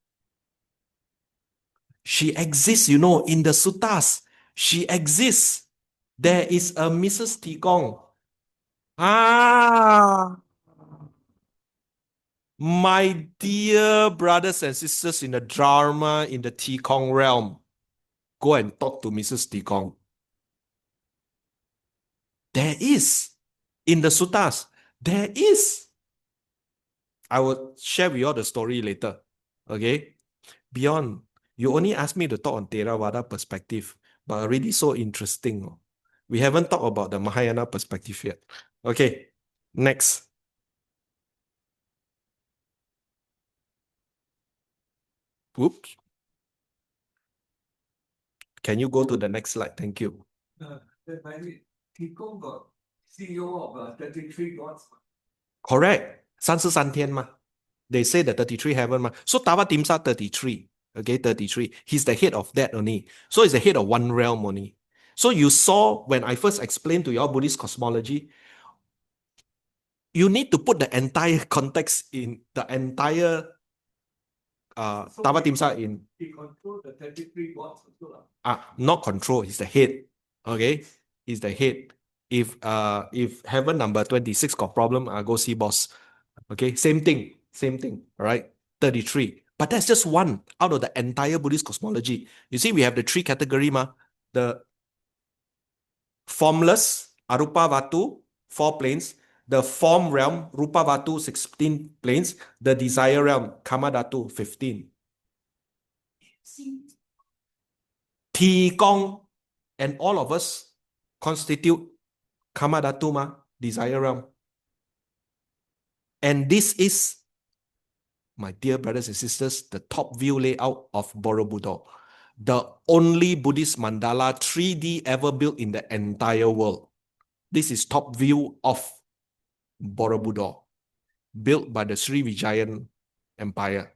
[SPEAKER 1] She exists, in the suttas. She exists. There is a Mrs. Tikong. My dear brothers and sisters in the Dharma, in the Tikong realm, go and talk to Mrs. Tikong. There is. In the suttas, there is. I will share with you all the story later. Okay? Beyond, you only asked me to talk on Theravada perspective, but already so interesting. We haven't talked about the Mahayana perspective yet. Okay, next. Oops. Can you go to the next slide? Thank you.
[SPEAKER 2] Qigong got CEO of 33 gods.
[SPEAKER 1] Correct. 33天嘛. They say the 33 heaven ma. So Tava Timsa 33. Okay, 33. He's the head of that only. So he's the head of one realm only. So you saw when I first explained to your Buddhist cosmology, you need to put the entire context in the entire Tava Timsa in.
[SPEAKER 2] He controls the 33 gods also.
[SPEAKER 1] Not control, he's the head. Okay? He's the head. If heaven number 26 got problem, go see boss. Okay, same thing. All right, 33. But that's just one out of the entire Buddhist cosmology. You see, we have the three category, the formless, Arupa Vatu, 4 planes, the form realm, Rupa Vatu, 16 planes, the desire realm, Kama Dhatu, 15. Ti Gong, and all of us constitute Karma Dhatu ma, desire realm. And this is, my dear brothers and sisters, the top view layout of Borobudur. The only Buddhist mandala 3D ever built in the entire world. This is top view of Borobudur, built by the Sri Vijayan Empire.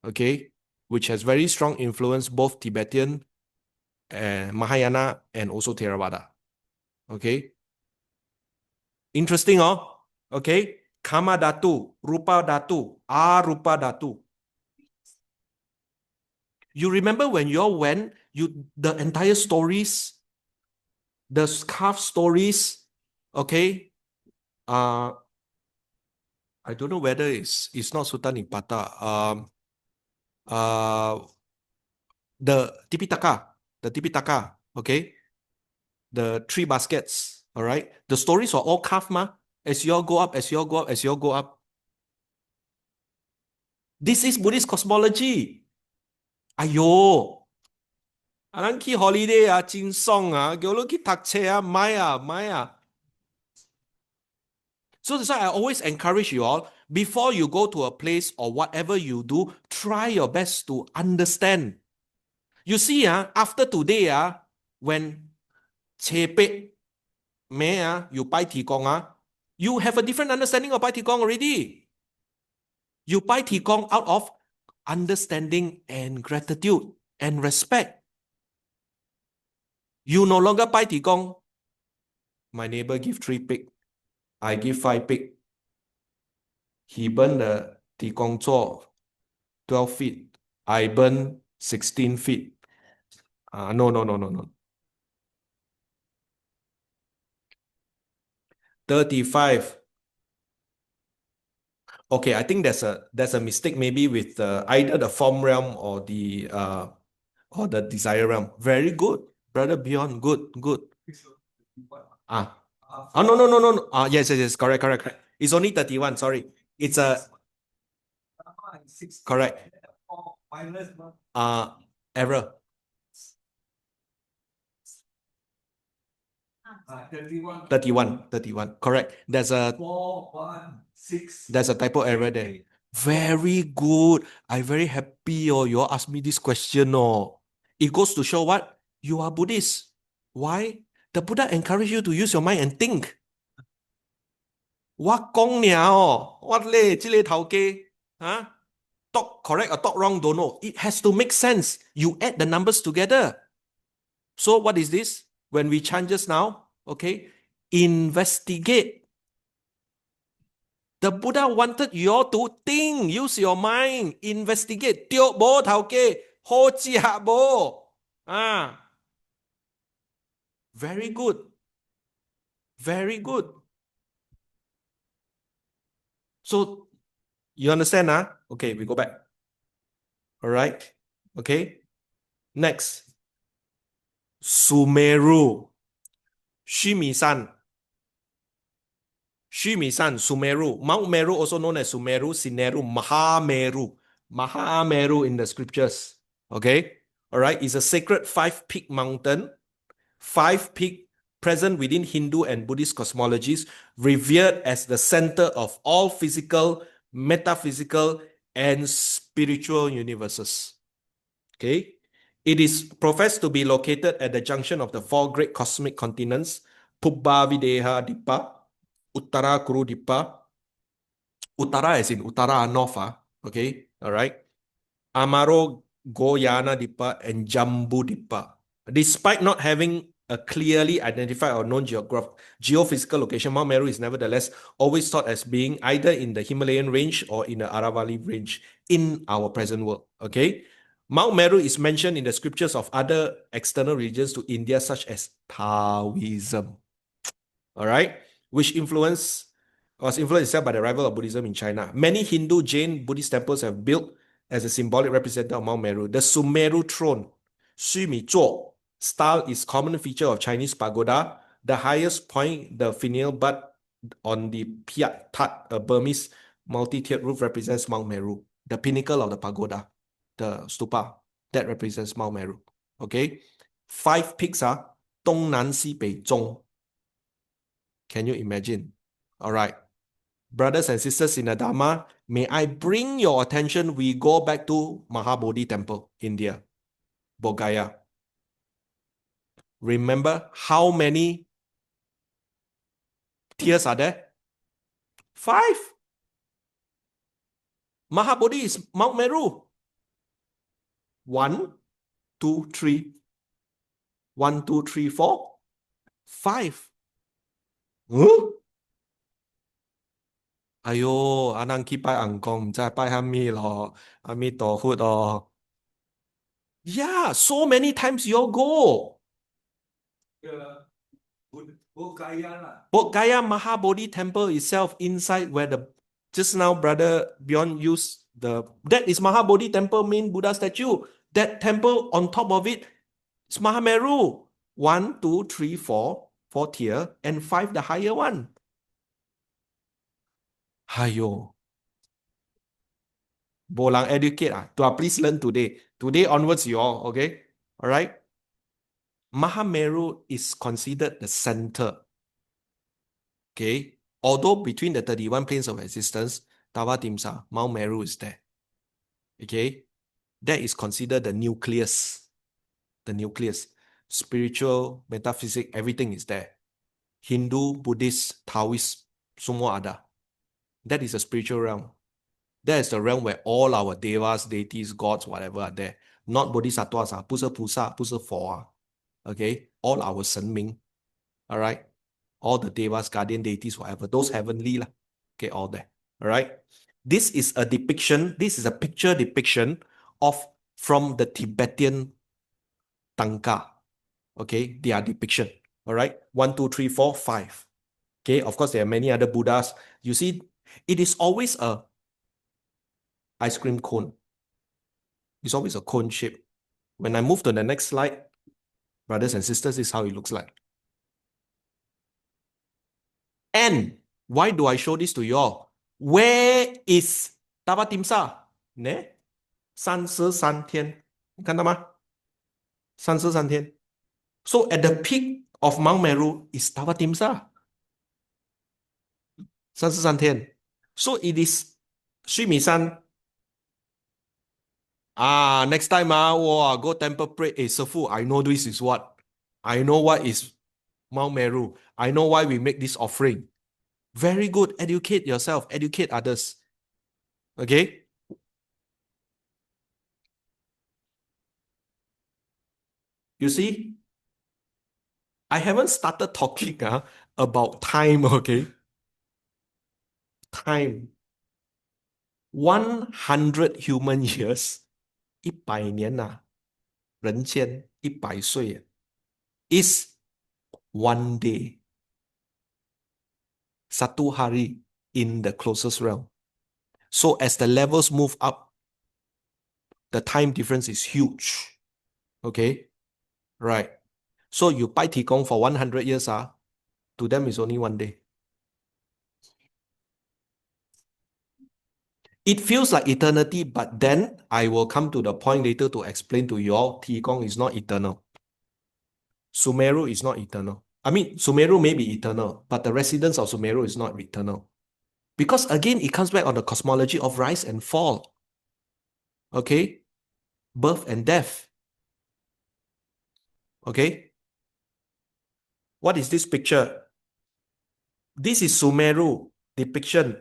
[SPEAKER 1] Okay, which has very strong influence both Tibetan, Mahayana, and also Theravada. Okay, interesting, oh. Okay, Kama Dhatu, Rupa Dhatu, Arupa Dhatu. You remember when you all went, the entire stories, the scarf stories, okay? I don't know whether it's not Sultan Ipata. The Tipitaka, okay? The 3 baskets, all right? The stories are all carved, ma. As you all go up, as you all go up, as you all go up. This is Buddhist cosmology. Ayo. Alang ki holiday jin song gyolo ki takche Maya. So that's why I always encourage you all, before you go to a place or whatever you do, try your best to understand. You see, after today, when Chepe me you Pai Ti Gong, you have a different understanding of Pai Ti Gong already. You Pai Ti Gong out of understanding and gratitude and respect. You no longer Pai Ti Gong. My neighbor give 3 pig, I give 5 pig. He burn the Ti Gong Zuo 12 feet. I burn 16 feet. No. 35. Okay, I think there's a mistake maybe with either the form realm or the desire realm. Very good, brother Beyond. Good. No. Yes. Correct. It's only 31. Sorry, it's a correct. Error. 31. Correct. There's a
[SPEAKER 2] 416.
[SPEAKER 1] There's a typo error there. Very good. I'm very happy you all asked me this question. It goes to show what? You are Buddhist. Why? The Buddha encouraged you to use your mind and think. What gong niao? What le? Chile tauke? Huh? Talk correct or talk wrong, don't know. It has to make sense. You add the numbers together. So what is this? When we chant just now, okay, investigate. The Buddha wanted you all to think, use your mind, investigate. Tio bo thao ke, ho chi ha bo. Very good. Very good. So, you understand, Okay, we go back. All right. Okay. Next. Sumeru. Shimisan. Sumeru. Mount Meru, also known as Sumeru, Sineru, Mahameru in the scriptures. Okay? All right? It's a sacred 5-peak mountain. 5 peak present within Hindu and Buddhist cosmologies, revered as the center of all physical, metaphysical, and spiritual universes. Okay? It is professed to be located at the junction of the 4 great cosmic continents, Pubba Videha Dipa, Uttara Kuru Dipa, Uttara as in Uttara North, okay, all right, Amaro Goyana Dipa, and Jambu Dipa. Despite not having a clearly identified or known geophysical location, Mount Meru is nevertheless always thought as being either in the Himalayan range or in the Aravalli range in our present world, okay? Mount Meru is mentioned in the scriptures of other external religions to India, such as Taoism, all right, which was influenced itself by the arrival of Buddhism in China. Many Hindu, Jain, Buddhist temples have built as a symbolic representative of Mount Meru. The Sumeru throne, Xu Mi Zuo, style is common feature of Chinese pagoda. The highest point, the finial butt on the Piat Tat, a Burmese multi-tiered roof, represents Mount Meru, the pinnacle of the pagoda. the stupa. That represents Mount Meru. Okay? 5 peaks are 东南西北中. Can you imagine? All right. Brothers and sisters in the Dhamma, may I bring your attention, we go back to Mahabodhi Temple, India, Bodh Gaya. Remember how many tiers are there? 5. Mahabodhi is Mount Meru. 1, 2, 3. 1, 2, 3, 4, 5. Huh? 哎呦，阿能去拜昂公，唔知拜下咪咯，阿弥陀佛哦。Yeah, so many times you all go. Bodh Gaya Mahabodhi Temple itself inside where the just now brother Beyond used that is Mahabodhi Temple main Buddha statue. That temple on top of it is Mahameru. 1, 2, 3, 4, 4 tier, and 5 the higher one. Hayo. Bolang educate. Please learn today. Today onwards, you all, okay? All right? Mahameru is considered the center. Okay? Although between the 31 planes of existence, Tavatimsa, Mount Meru is there. Okay? That is considered the nucleus. The nucleus. Spiritual, metaphysics, everything is there. Hindu, Buddhist, Taoist, semua ada. That is a spiritual realm. That is the realm where all our devas, deities, gods, whatever are there. Not bodhisattvas, 不是菩萨, 不是佛. Okay? All our 神明. Alright? All the devas, guardian deities, whatever. Those heavenly. Okay, all there. Alright? This is a depiction, this is a picture depiction from the Tibetan Tanka. Okay? Their depiction. Alright? 1, 2, 3, 4, 5. Okay? Of course, there are many other Buddhas. You see, it is always a ice cream cone. It's always a cone shape. When I move to the next slide, brothers and sisters, this is how it looks like. And why do I show this to you all? Where is Tavatimsa? Ne? 33天. 你看到吗? 33天. So at the peak of Mount Meru is Tavatimsa. 33天. So it is 须弥山. Next time, go temple pray. Hey, Sifu, I know this is what? I know what is Mount Meru. I know why we make this offering. Very good. Educate yourself. Educate others. Okay? You see? I haven't started talking about time, okay? Time. 100 human years. 100年人间100岁 is one day. Satu hari in the closest realm. So as the levels move up, the time difference is huge. Okay? Right. So you buy Tikong for 100 years, to them is only one day. It feels like eternity, but then I will come to the point later to explain to you all, Tikong is not eternal. Sumeru is not eternal. I mean, Sumeru may be eternal, but the residence of Sumeru is not eternal. Because again, it comes back on the cosmology of rise and fall. Okay? Birth and death. Okay? What is this picture? This is Sumeru depiction.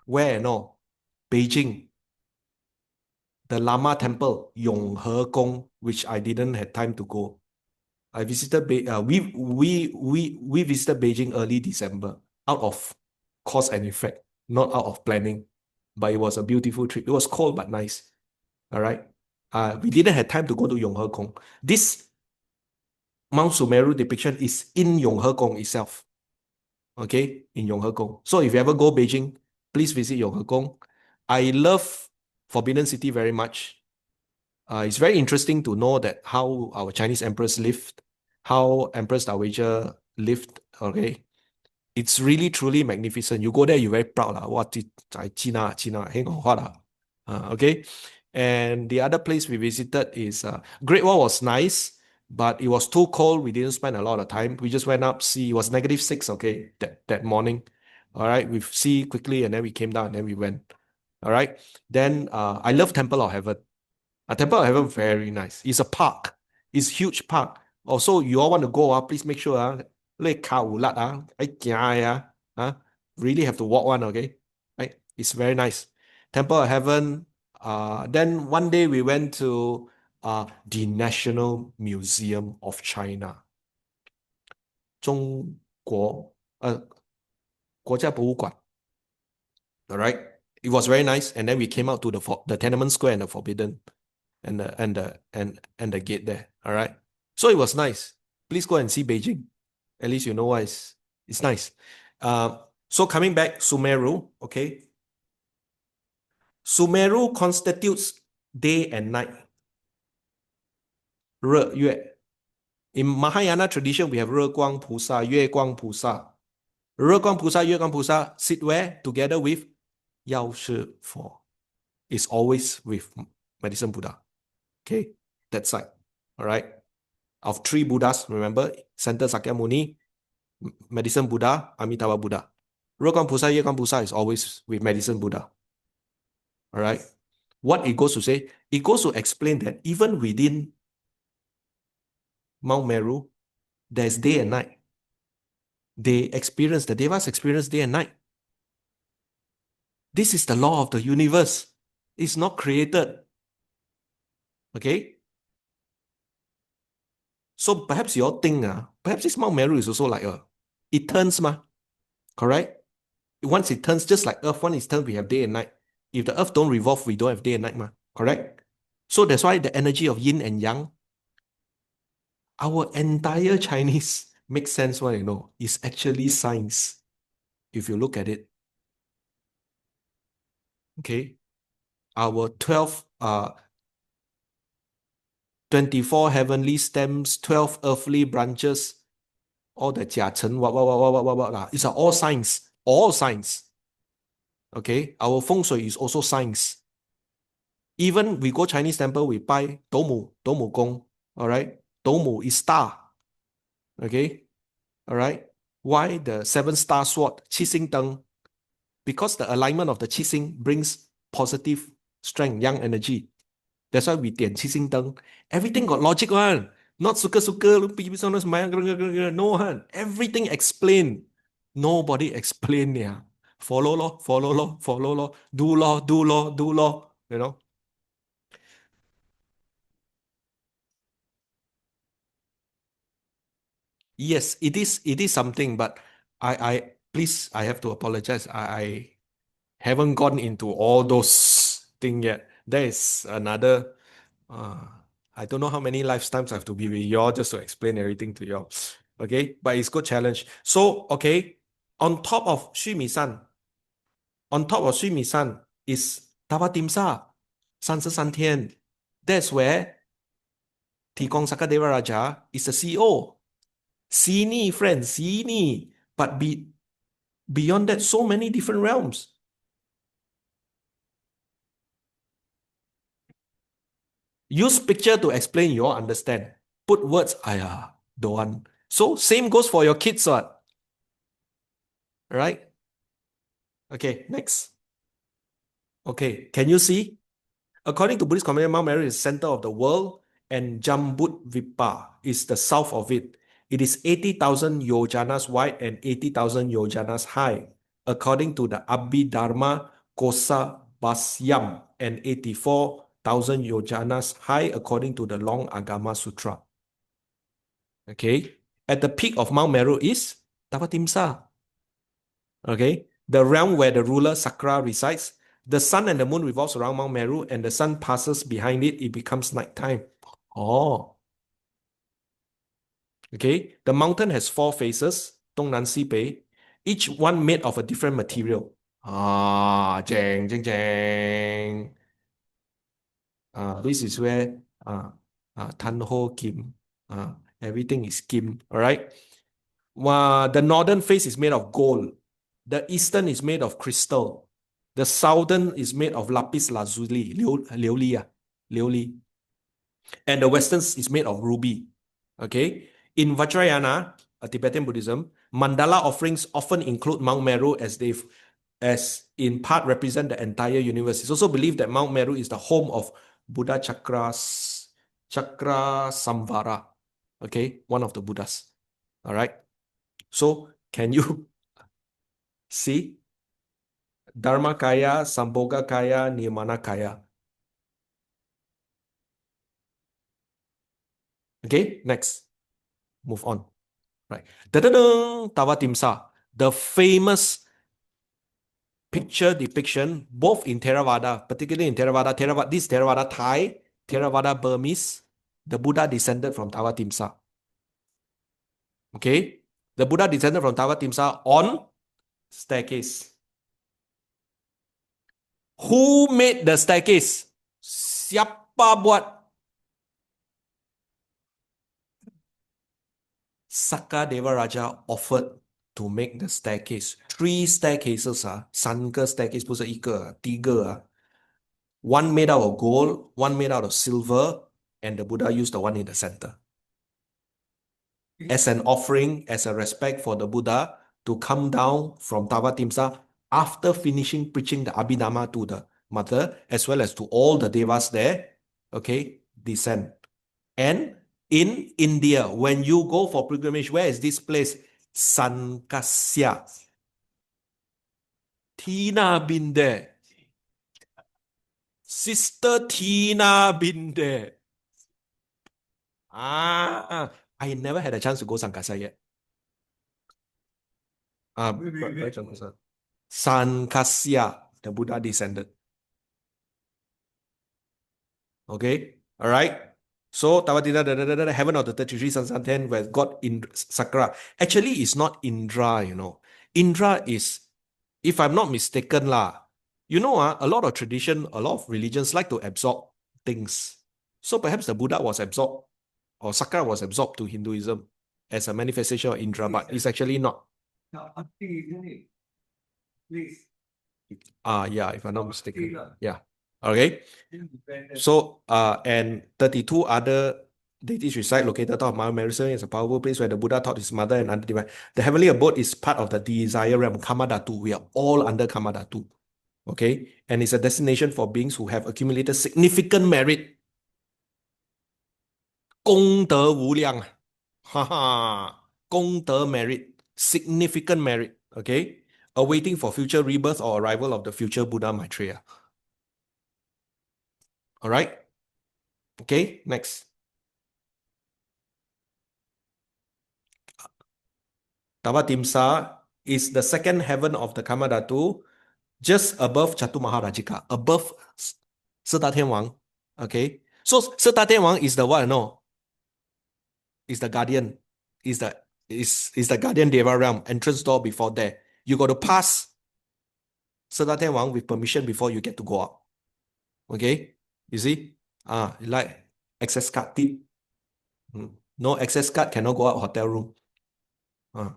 [SPEAKER 1] Where? No. Beijing. The Lama Temple, Yonghe Gong, which I didn't have time to go. I visited we visited Beijing early December out of cause and effect, not out of planning. But it was a beautiful trip. It was cold but nice. All right. We didn't have time to go to Yonghe Gong. This Mount Sumeru depiction is in Yonghe Gong itself. Okay, in Yonghe Gong. So if you ever go Beijing, please visit Yonghe Gong. I love Forbidden City very much. It's very interesting to know that how our Chinese emperors lived, how Empress Dowager lived. Okay, it's really truly magnificent. You go there, you're very proud. What China, hang on, okay. And the other place we visited is Great Wall was nice, but it was too cold. We didn't spend a lot of time. We just went up, see, it was -6, okay, that morning. All right, we see quickly and then we came down and then we went. All right. Then I love Temple of Heaven. Temple of Heaven, very nice. It's a park. It's huge park. Also, you all want to go, please make sure, really have to walk one, okay? Right? It's very nice. Temple of Heaven. Then one day we went to the National Museum of China. 中国, 国家博物馆. All right. It was very nice. And then we came out to the Tiananmen Square and the Forbidden and the gate there. All right. So it was nice. Please go and see Beijing. At least you know why it's nice. So coming back, Sumeru, okay. Sumeru constitutes day and night. In Mahayana tradition, we have 热光菩萨, 月光菩萨. 热光菩萨, 月光菩萨 sit where? Together with 药师佛. It's always with Medicine Buddha. Okay, that side. All right. Of 3 Buddhas, remember? Center Sakyamuni, Medicine Buddha, Amitabha Buddha. 热光菩萨, 月光菩萨 is always with Medicine Buddha. All right. What it goes to say? It goes to explain that even within Mount Meru, there's day and night. The Devas experience day and night. This is the law of the universe. It's not created. Okay? So perhaps you all think, perhaps this Mount Meru is also like it turns, correct? Once it turns, just like Earth, once it turns, we have day and night. If the Earth don't revolve, we don't have day and night, correct? So that's why the energy of yin and yang, our entire Chinese makes sense, is actually science. If you look at it. Okay. Our 24 heavenly stems, 12 earthly branches, all the Jia Chen, what, it's all science. All science. Okay. Our feng shui is also science. Even we go Chinese temple, we buy Domu Gong. All right. Domu is star. Okay. All right. Why the 7-star sword, Qi Xing Deng? Because the alignment of the Qi Xing brings positive strength, yang energy. That's why we dian Qi Xing Deng. Everything got logic one. Not suka-suka, no one. Everything explained. Nobody explain, yeah. Follow law, follow law, follow law. Do law, do law, do law. Yes, it is something, but I please, I have to apologize. I haven't gone into all those things yet. There is another I don't know how many lifetimes I have to be with y'all just to explain everything to y'all. Okay, but it's good challenge. So, okay, on top of Xu Mi San, is Tava Timsa, 33天. That's where Tikong Sakka Devaraja is the CEO. Sini, friend, Sini. But beyond that, so many different realms. Use picture to explain, you all understand. Put words, don't want. So same goes for your kids, what? Right? Okay, next. Okay, can you see? According to Buddhist commentary, Mount Meru is the center of the world and Jambudvipa is the south of it. It is 80,000 yojanas wide and 80,000 yojanas high, according to the Abhidharma Kosa Basyam, and 84,000 yojanas high, according to the Long Agama Sutra. Okay, at the peak of Mount Meru is Tavatimsa. Okay, the realm where the ruler Sakra resides. The sun and the moon revolves around Mount Meru, and the sun passes behind it. It becomes nighttime. Oh. Okay, the mountain has 4 faces, Dong Nan Si Bei, each one made of a different material. Jeng, jeng, jeng. This is where Tan Ho Kim. Everything is Kim. All right. The northern face is made of gold. The eastern is made of crystal. The southern is made of lapis lazuli, liuli. And the western is made of ruby. Okay. In Vajrayana, Tibetan Buddhism, mandala offerings often include Mount Meru as in part represent the entire universe. It's also believed that Mount Meru is the home of Buddha Chakra Samvara. Okay, one of the Buddhas. All right. So can you see Dharma Kaya, Sambhoga Kaya, Nirmana Kaya? Okay, next. Move on. Right. Da-da-da, Tawa Timsa, the famous picture depiction, both in Theravada, particularly in Theravada, this Theravada Thai, Theravada Burmese, the Buddha descended from Tawa Timsa. Okay? The Buddha descended from Tawa Timsa on staircase. Who made the staircase? Siapa buat? Sakka Devaraja offered to make the staircase. 3 staircases 3个 staircase 不是一个3个 One made out of gold, one made out of silver, and the Buddha used the one in the center. As an offering, as a respect for the Buddha to come down from Tawa Timsa after finishing preaching the Abhidhamma to the mother, as well as to all the Devas there, okay, descend. And in India, when you go for pilgrimage, where is this place? Sankasya. Tina been there. Sister Tina been there. I never had a chance to go Sankasa yet. Sankasya, the Buddha descended. Okay, all right. So Tawatina, the heaven of the 33 suns and 10, where God in Sakra. Actually, it's not Indra, you know. Indra is, if I'm not mistaken, a lot of tradition, a lot of religions like to absorb things. So perhaps the Buddha was absorbed, or Sakra was absorbed to Hinduism as a manifestation of Indra, but it's actually not.
[SPEAKER 2] Now, isn't it? Please.
[SPEAKER 1] Yeah, if I'm not mistaken. Yeah. Okay. So, and 32 other deities reside located atop Mount Meru is a powerful place where the Buddha taught his mother and other divine. The heavenly abode is part of the desire realm, Kamadhatu. We are all under Kamadhatu. Okay. And it's a destination for beings who have accumulated significant merit. 功德无量. Haha. 功德 merit. Significant merit. Okay. Awaiting for future rebirth or arrival of the future Buddha Maitreya. All right. Okay, next. Tawa Timsa is the second heaven of the Kamadhatu, just above Chatu Maharajika, above Siddha Tian Wang. Okay. So Siddha Tian Wang is the what? No. Is the guardian. Is the guardian Deva realm, entrance door before there. You got to pass Siddha Tian Wang with permission before you get to go up. Okay. You see? Like access card tip. No access card, cannot go out hotel room.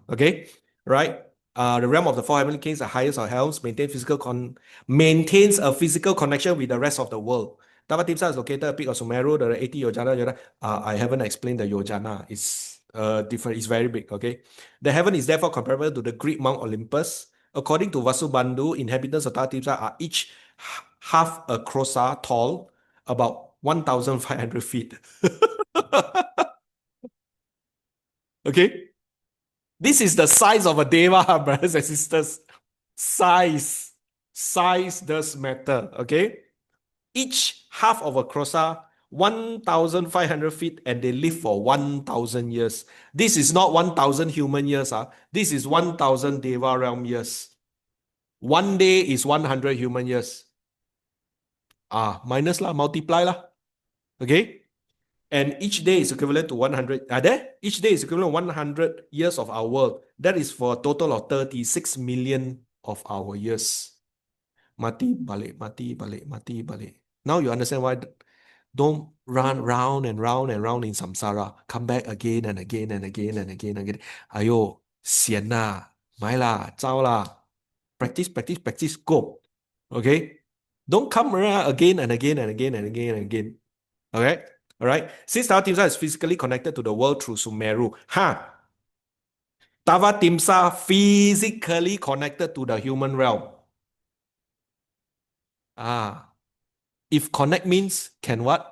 [SPEAKER 1] Okay, right? The realm of the 4 heavenly kings, the highest of helms, maintains a physical connection with the rest of the world. Tawa Timsa is located at peak of Sumeru, the 80 Yojana. I haven't explained the Yojana. It's different. It's very big. Okay, the heaven is therefore comparable to the Greek Mount Olympus. According to Vasubandhu, inhabitants of Tawa Timsa are each half a krosa tall, about 1,500 feet. Okay. This is the size of a deva, brothers and sisters. Size. Size does matter, okay? Each half of a krosa, 1,500 feet, and they live for 1,000 years. This is not 1,000 human years. This is 1,000 deva realm years. 1 day is 100 human years. Minus multiply lah. Okay? And each day is equivalent to 100. Each day is equivalent to 100 years of our world. That is for a total of 36 million of our years. Mati balik, mati balik, mati balik. Now you understand why don't run round and round and round in samsara. Come back again and again and again and again and again. Ayo, sian la, mai la, zao la. Practice, practice, practice, go. Okay? Don't come around again and again and again and again and again. Okay? All right? Since Tawa Timsa is physically connected to the world through Sumeru, Tawa Timsa physically connected to the human realm. If connect means can what?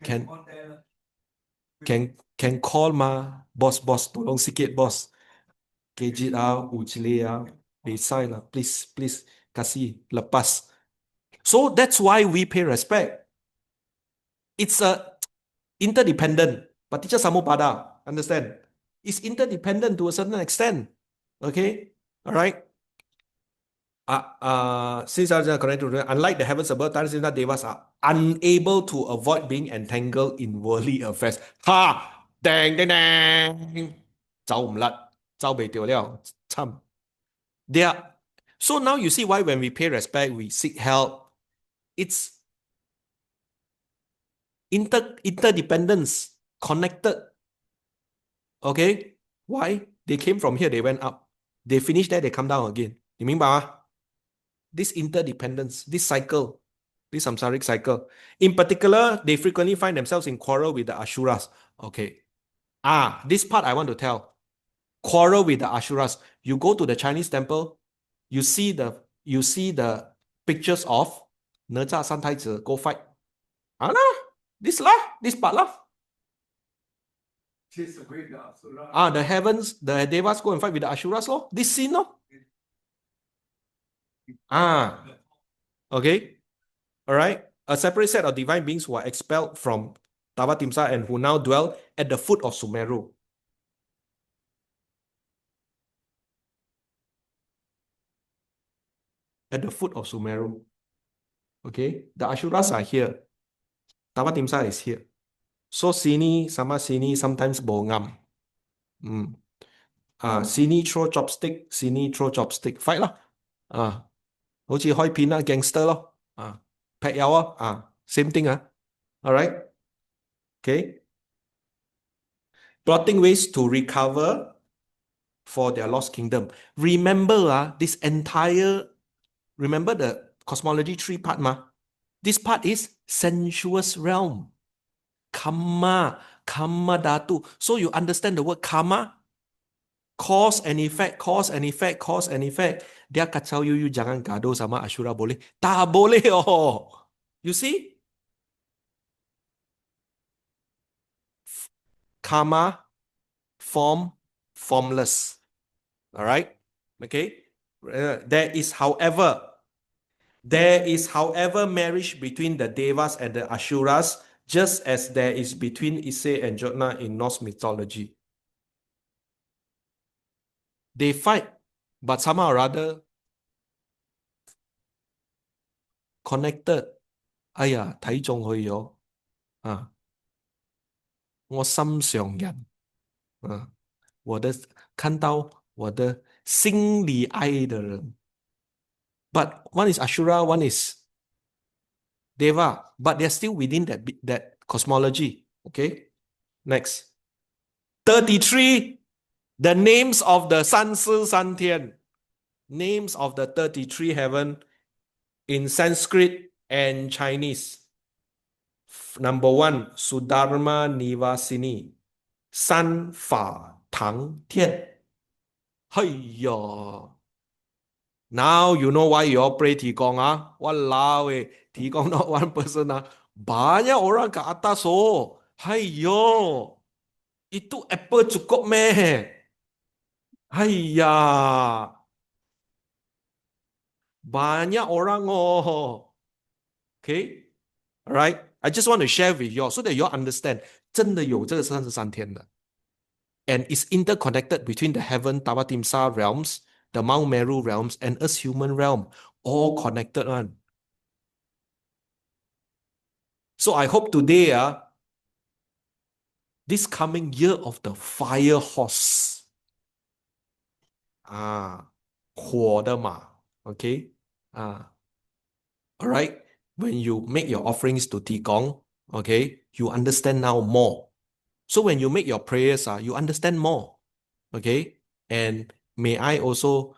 [SPEAKER 1] Can call boss tolong sikit boss. Kejit ucile besai lah, please kasih lepas. So that's why we pay respect. It's a interdependent. Paticca Samuppada, understand? It's interdependent to a certain extent. Okay? All right? Since I was connected to unlike the heavens above, Devas are unable to avoid being entangled in worldly affairs. Dang, dang, dang. 走唔甩，走未掉了，慘。They are, so now you see why when we pay respect, we seek help. It's interdependence, connected. Okay? Why? They came from here, they went up. They finished there, they come down again. 你明白嗎? This interdependence, this cycle, this samsaric cycle. In particular, they frequently find themselves in quarrel with the Asuras. Okay. This part I want to tell. Quarrel with the Asuras. You go to the Chinese temple, you see the pictures of哪吒三太子 go fight. This part lah. The heavens, the Devas go and fight with the Asuras lor. This scene lor. Okay. All right. A separate set of divine beings who are expelled from Tawa Timsa and who now dwell at the foot of Sumeru. At the foot of Sumeru. Okay. The Asuras are here. Tawa Timsa is here. So sini sama sini sometimes bongam. Sini throw chopstick. Fight lah. 好似開片啦 gangster 咯。劈友啊。Same thing. Alright. Okay. Plotting ways to recover for their lost kingdom. Remember remember the cosmology 3 part This part is sensuous realm. Karma dhatu. So you understand the word karma? Cause and effect. Dia kacau you jangan gaduh sama Ashura boleh. Tak boleh You see? Karma, form, formless. Alright? Okay? There is, however, marriage between the Devas and the Asuras, just as there is between Ise and Jotna in Norse mythology. They fight, but somehow or other connected. 哎呀，睇中佢咗我心上人看到我的心里爱的人。But one is Ashura, one is Deva, but they're still within that cosmology. Okay, next. 33, the names of the Santian. Names of the 33 heaven in Sanskrit and Chinese. Number 1, Sudharma Nivasini, San Fa Tang Tian. Now you know why you all pray Tigong Walao Tigong not one person Banyak orang ke atas Itu apple cukup meh? Banyak orang Okay? Alright? I just want to share with you all so that you all understand 真的有这个33天的 and it's interconnected between the heaven Tawa Timsa realms, the Mount Meru realms, and us human realm. All connected one. So I hope today, this coming year of the fire horse, 火的马, okay? Alright? When you make your offerings to Tigong, okay, you understand now more. So when you make your prayers, you understand more. Okay? And may I also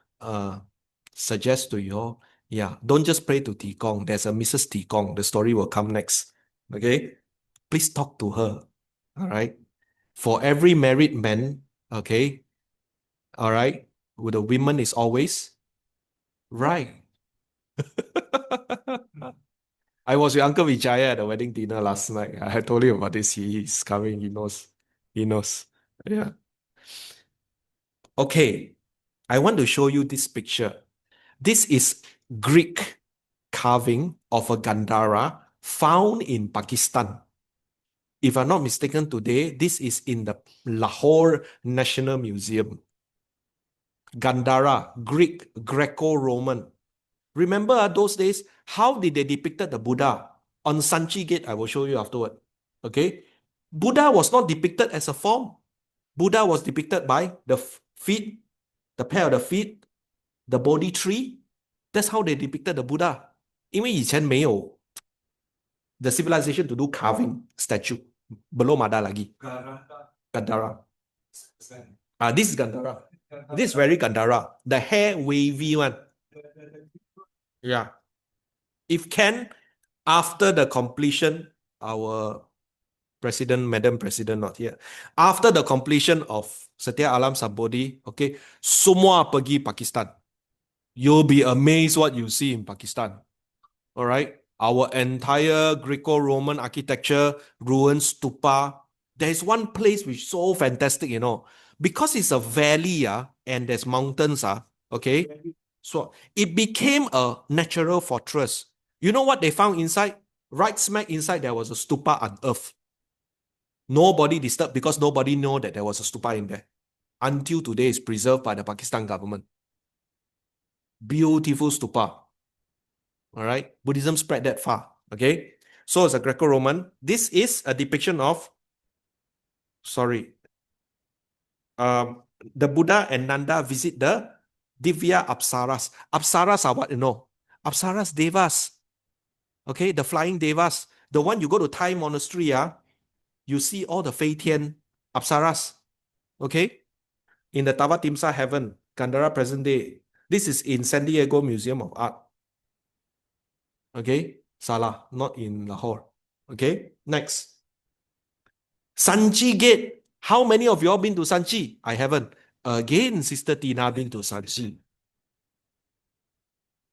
[SPEAKER 1] suggest to you all, yeah, don't just pray to Tikong. There's a Mrs. Tikong. The story will come next. Okay? Please talk to her. All right? For every married man, okay? All right? With the women is always right. I was with Uncle Vijaya at the wedding dinner last night. I had told him about this. He's coming. He knows. He knows. Yeah. Okay. I want to show you this picture. This is Greek carving of a Gandhara found in Pakistan. If I'm not mistaken today, this is in the Lahore National Museum. Gandhara, Greek, Greco-Roman. Remember those days, how did they depicted the Buddha? On Sanchi Gate, I will show you afterward. Okay? Buddha was not depicted as a form. Buddha was depicted by the feet, the pair of the feet, the Bodhi tree. That's how they depicted the Buddha. 因为以前没有 the civilization to do carving statue. Belum ada lagi. Gandhara. This is Gandhara. This is very Gandhara. The hair wavy one. Yeah. If can, after the completion, our president, Madam President not here. After the completion of Satya Alam Sabodhi, okay, semua pergi Pakistan. You'll be amazed what you see in Pakistan. All right. Our entire Greco-Roman architecture, ruins, stupa. There's one place which is so fantastic, you know, because it's a valley, and there's mountains, okay. So it became a natural fortress. You know what they found inside? Right smack inside, there was a stupa unearthed. Nobody disturbed because nobody know that there was a stupa in there. Until today, it's preserved by the Pakistan government. Beautiful stupa. All right. Buddhism spread that far. Okay. So it's a Greco-Roman. This is a depiction of, the Buddha and Nanda visit the Divya Apsaras. Apsaras are what you know? Apsaras, Devas. Okay. The flying Devas. The one you go to Thai monastery, you see all the Fei Tian Apsaras. Okay. In the Tawa Timsa heaven, Gandhara present day. This is in San Diego Museum of Art. Okay, Salah, not in Lahore. Okay, next. Sanchi Gate. How many of you all been to Sanchi? I haven't. Again, Sister Tina been to Sanchi.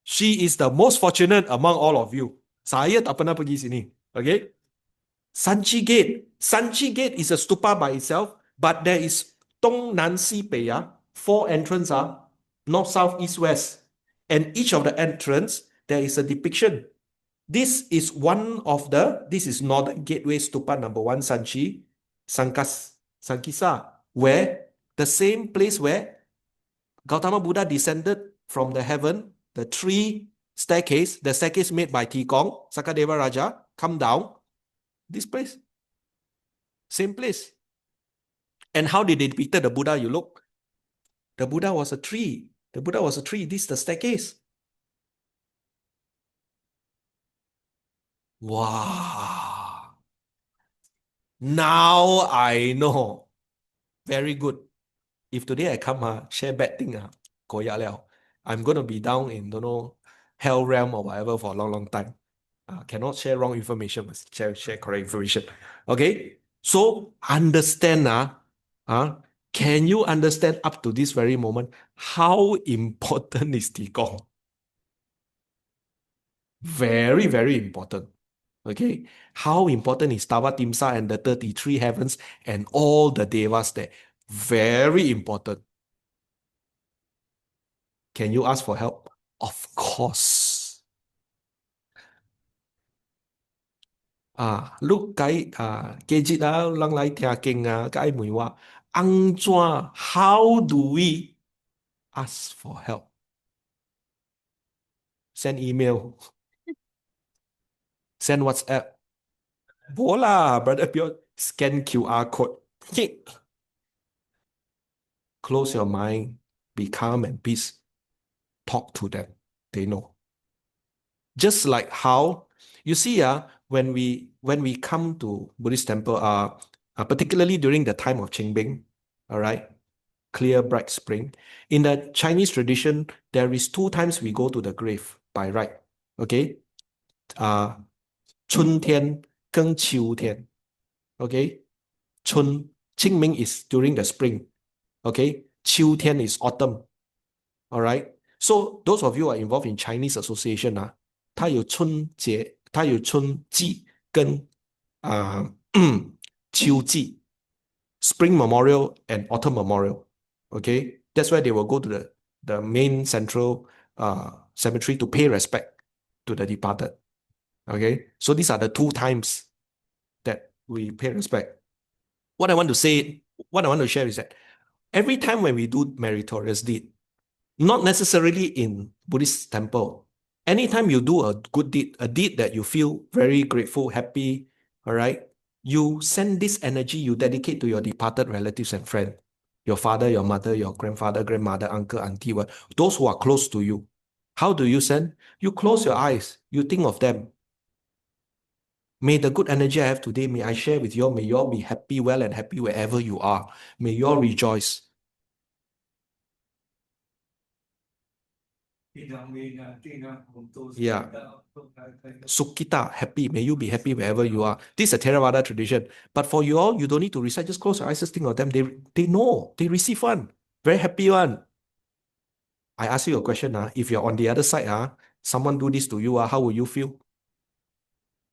[SPEAKER 1] She is the most fortunate among all of you. Saya tak pernah pergi sini. Okay? Sanchi Gate. Sanchi Gate is a stupa by itself, but there is Dong Nan Si Pei, 4 entrances, north, south, east, west. And each of the entrance, there is a depiction. This is this is Northern Gateway Stupa number 1, Sanchi, Sankisa, where the same place where Gautama Buddha descended from the heaven, the the staircase made by Tikong, Sakka Devaraja, come down, this place. Same place. And how did they depict the Buddha? You look. The Buddha was a tree. The Buddha was a tree. This is the staircase. Wow. Now I know. Very good. If today I come, share bad thing, koyak liao. I'm going to be down in, don't know, hell realm or whatever for a long, long time. Cannot share wrong information, but share correct information. Okay? So, understand, can you understand up to this very moment how important is Qigong? Very, very important. Okay? How important is Tawa Timsa and the 33 heavens and all the Devas there? Very important. Can you ask for help? Of course. Lúc cái gì đó lăng lại theo kinh cái mùi hoa ăn chua, how do we ask for help? Send email. Send WhatsApp. Voila, brother Pure. Scan QR code. Close your mind. Be calm and peace. Talk to them. They know. Just like how, you see, when we come to Buddhist temple, particularly during the time of Qingbing, all right, clear, bright spring. In the Chinese tradition, there is 2 times we go to the grave by right. Okay? 春天跟秋天. Okay? 清明 is during the spring. Okay? 秋天 is autumn. All right? So those of you who are involved in Chinese association, 它有春节，它有春季跟秋季 Spring Memorial and Autumn Memorial. Okay, that's why they will go to the main central cemetery to pay respect to the departed. Okay, so these are the 2 times that we pay respect. What I want to say, what I want to share is that every time when we do meritorious deed, not necessarily in Buddhist temple, anytime you do a good deed, a deed that you feel very grateful, happy, all right, you send this energy you dedicate to your departed relatives and friends, your father, your mother, your grandfather, grandmother, uncle, auntie, those who are close to you. How do you send? You close your eyes, you think of them. May the good energy I have today, may I share with you all, may you all be happy, well, and happy wherever you are. May you all rejoice. Yeah. Sukita, happy. May you be happy wherever you are. This is a Theravada tradition. But for you all, you don't need to recite. Just close your eyes, just think of them. They know. They receive one. Very happy one. I ask you a question. If you're on the other side, someone do this to you, how will you feel?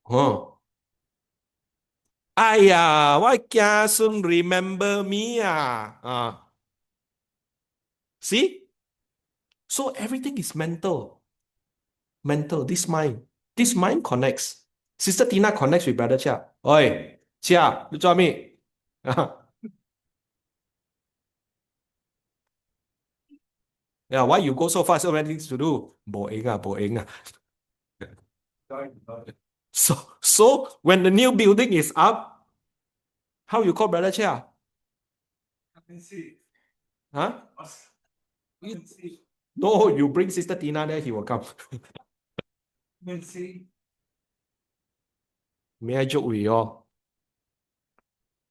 [SPEAKER 1] Huh? Aiya, why can't soon remember me? See? So everything is mental. Mental, this mind. This mind connects. Sister Tina connects with Brother Chia. Oi, Chia, you join me. Yeah, why you go so fast? So many things to do. Boing. So when the new building is up, how you call Brother Chia? Huh? No, you bring Sister Tina there, he will come. May I joke with you all?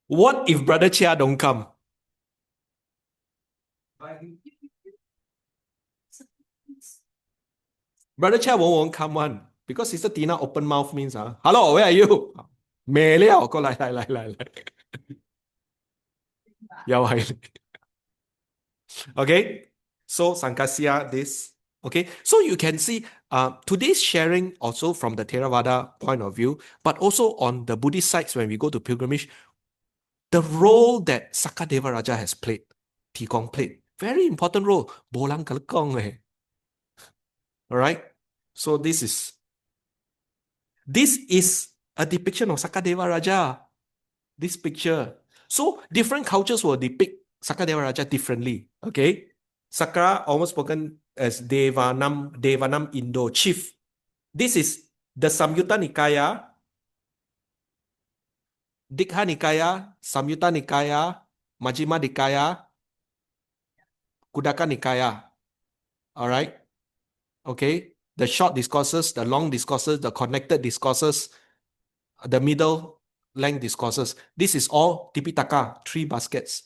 [SPEAKER 1] What if Brother Chia don't come? Brother Chia won't come one because Sister Tina open mouth means hello, where are you? 咩了？過嚟。又係 Okay, so Sankasya this. Okay, so you can see today's sharing also from the Theravada point of view, but also on the Buddhist sites when we go to pilgrimage, the role that Sakka Devaraja has played, Tikong played, very important role. Bolang kalkong All right, so this is a depiction of Sakka Devaraja. This picture. So different cultures will depict Sakka Devaraja differently. Okay. Sakka, almost spoken as Devanam Indo chief. This is the Samyutta Nikaya, Dikha Nikaya, Samyutta Nikaya, Majjhima Nikaya, Kudaka Nikaya. All right. Okay. The short discourses, the long discourses, the connected discourses, the middle length discourses. This is all Tipitaka, 3 baskets.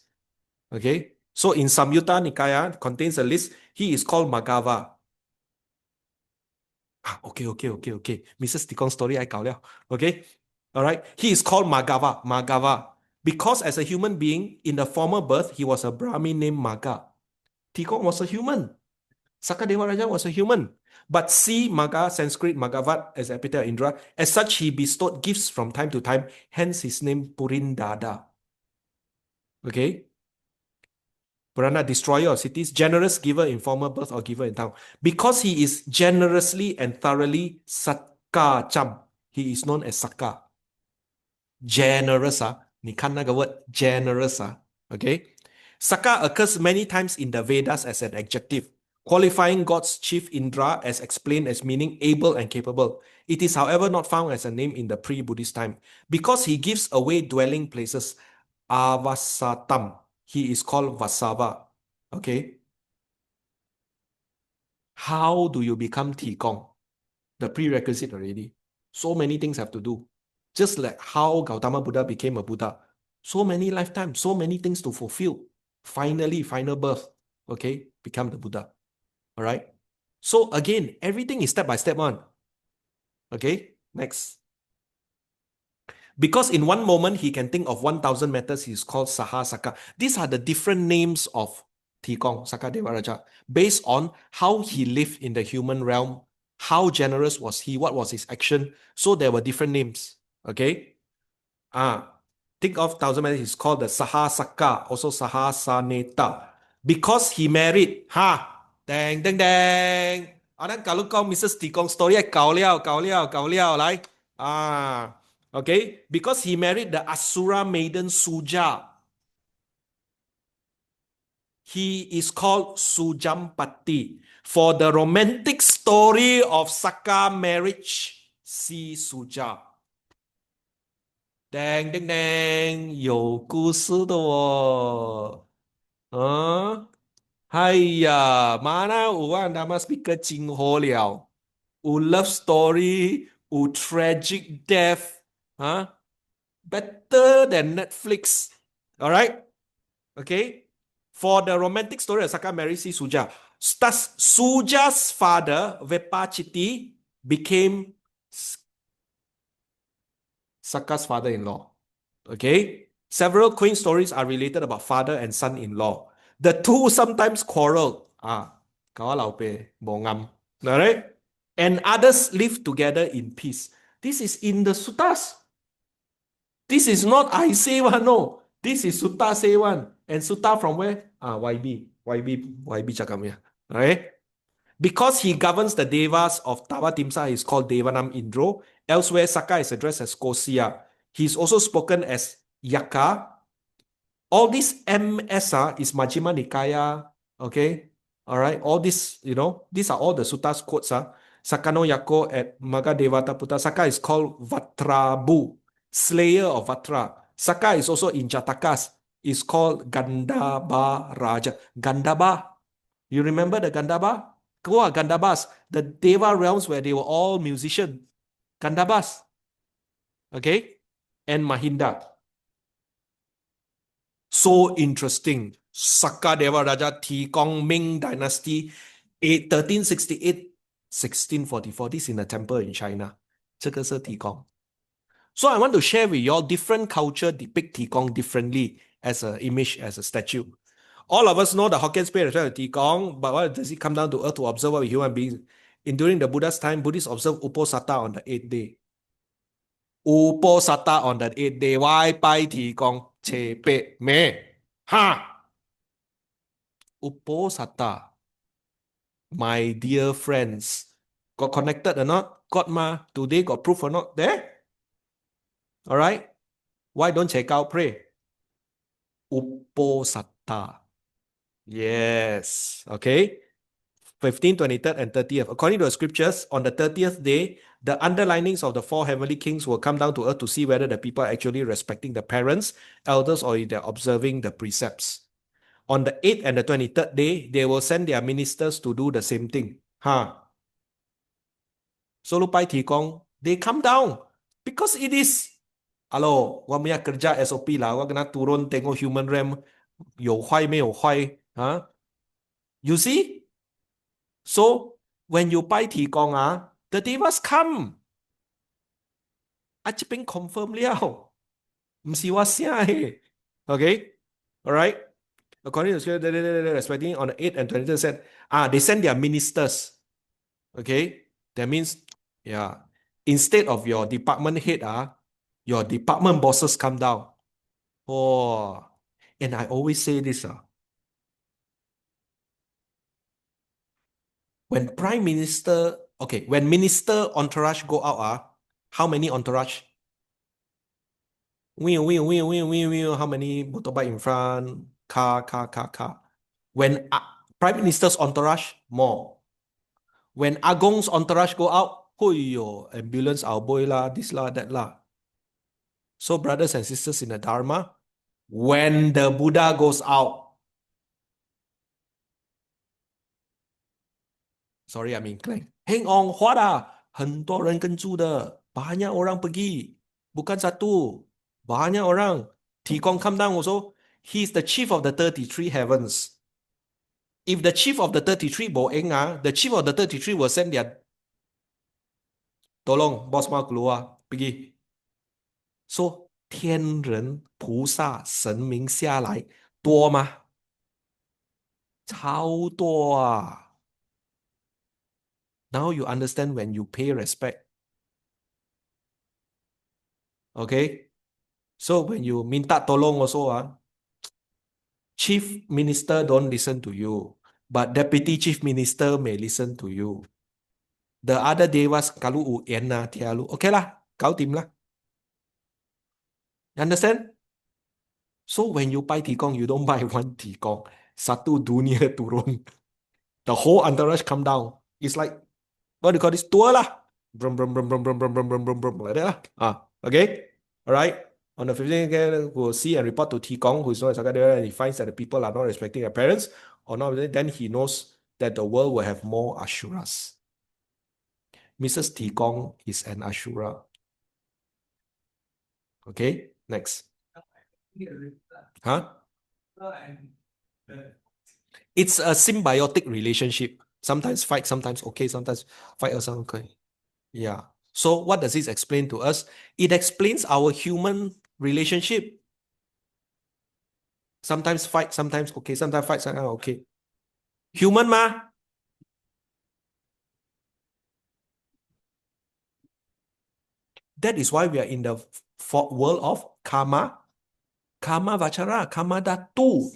[SPEAKER 1] Okay. So in Samyutta Nikaya contains a list. He is called Magava. Okay. Mrs. Tikong story I 搞了. Okay. All right. He is called Magava. Because as a human being, in the former birth, he was a Brahmin named Maga. Tikong was a human. Sakka Devaraja was a human. But see Maga, Sanskrit Magavat as epithet Indra. As such, he bestowed gifts from time to time. Hence his name Purindada. Okay. Purana, destroyer of cities, generous giver in former birth or giver in town. Because he is generously and thoroughly Sakka Cham, he is known as Sakka. Generous, 你看那个 word generous, okay? Sakka occurs many times in the Vedas as an adjective, qualifying God's chief Indra as explained as meaning able and capable. It is, however, not found as a name in the pre-Buddhist time. Because he gives away dwelling places, avasatam, he is called Vasava. Okay. How do you become Tikong? The prerequisite already. So many things have to do. Just like how Gautama Buddha became a Buddha. So many lifetimes, so many things to fulfill. Finally, final birth, okay, become the Buddha. All right. So again, everything is step by step one. Okay, next. Because in one moment he can think of 1,000 methods, he's called Saha Sakka. These are the different names of Tikong, Sakka Devaraja, based on how he lived in the human realm, how generous was he, what was his action. So there were different names. Okay. Think of 1,000 methods, he's called the Saha Sakka, also Saha Saneta. Because he married, dang, dang, dang. 咱搞到講 Mrs. Tikong story 搞了，來okay, because he married the Asura maiden Suja. He is called Sujampati. For the romantic story of Sakka marriage, see Suja. Dang, dang, dang, 有故事的哦。哎呀，mana有啊，Dhamma speaker 真好了，有 love story，有 tragic death，better than Netflix. All right, okay. For the romantic story of Sakka married si Suja, thus Suja's father Vepachiti became Sakka's father-in-law. Okay, several queen stories are related about father and son-in-law. The two sometimes quarrel. Alright? And others live together in peace. This is in the suttas. This is not I say one, no. This is Sutta say one. And Sutta from where? YB Chakamya. Alright? Because he governs the Devas of Tavatimsa, he's called Devanam Indro. Elsewhere, Sakka is addressed as Kosya. He's also spoken as Yaka. All this MS is Majjhima Nikaya. Okay? Alright? All this, these are all the suttas quotes. Sakano Yako at Magadevata Putta. Sakka is called Vatrabu, slayer of Vatra. Sakka is also in Jatakas. It's called Gandhaba Raja. Gandhaba. You remember the Gandhaba? Who are Gandhabas? The Deva realms where they were all musicians. Gandhabas. Okay? And Mahinda. So interesting. Sakka Devaraja, Tikong Ming Dynasty, 1368, 1644. This is in a temple in China. 这个是 Tikong. So I want to share with you all different culture depict Tikong differently as an image, as a statue. All of us know the Hokkien spirit as Tikong, but what does it come down to earth to observe what we human beings? During the Buddha's time, Buddhists observe Uposatha on the 8th day. Uposatha on the 8th day. Why pai Tikong? Che pe me. Uposatha. My dear friends. Got connected or not? Got ma. Today got proof or not? There? Alright? Why don't check out pray? Uposatha. Yes. Okay. 15th, 23rd, and 30th. According to the scriptures, on the 30th day, the underlinings of the four heavenly kings will come down to earth to see whether the people are actually respecting the parents, elders, or if they're observing the precepts. On the 8th and the 23rd day, they will send their ministers to do the same thing. So lupai Tikong, they come down because it is. Hello, 我们要kerja SOP lah. 我kena turun tengok human realm 有坏没有坏 You see? So when you buy Tikong, the Devas come. 这边 confirm 了，不是我写的。Okay? Alright? According to scripture, respecting on the 8th and 23rd said, they send their ministers. Okay? That means, instead of your department head, your department bosses come down. Oh, and I always say this, when prime minister, when minister entourage go out, how many entourage? How many motorbike in front? Car. When prime minister's entourage, more. When Agong's entourage go out, ambulance our boy lah, this lah, that lah. So brothers and sisters in the Dharma, when the Buddha goes out, sorry, I'm inclined. Hang on, 很多人跟住的, banyak orang pergi, bukan satu, banyak orang. Tikong come down also. He is the chief of the 33 heavens. If the chief of the 33 boeng, the chief of the 33 will send their tolong, boss mau keluar, pergi. So, 天人菩萨神明下来多吗？超多啊！ Now you understand when you pay respect. Okay? So when you minta tolong also, chief minister don't listen to you, but deputy chief minister may listen to you. The other devas kalau uyen na tialu, okay lah, kau tim lah. You understand? So when you buy tikong, you don't buy one tikong. Satu dunia turun. The whole entourage come down. It's like, what do you call this? Tour lah. Brum, brum, brum, brum, brum, brum, brum, brum, brum, brum, like that lah. Okay? All right? On the 15th, we'll see and report to Tikong, who is known as Sakka Devaraja, and he finds that the people are not respecting their parents, or not, then he knows that the world will have more Ashuras. Mrs. Tikong is an Ashura. Okay? Next. Huh? It's a symbiotic relationship. Sometimes fight, sometimes okay, sometimes fight, sometimes okay. Yeah. So what does this explain to us? It explains our human relationship. Sometimes fight, sometimes okay, sometimes fight, sometimes okay. Human ma? That is why we are in the world of karma, karma vachara, karma dhatu,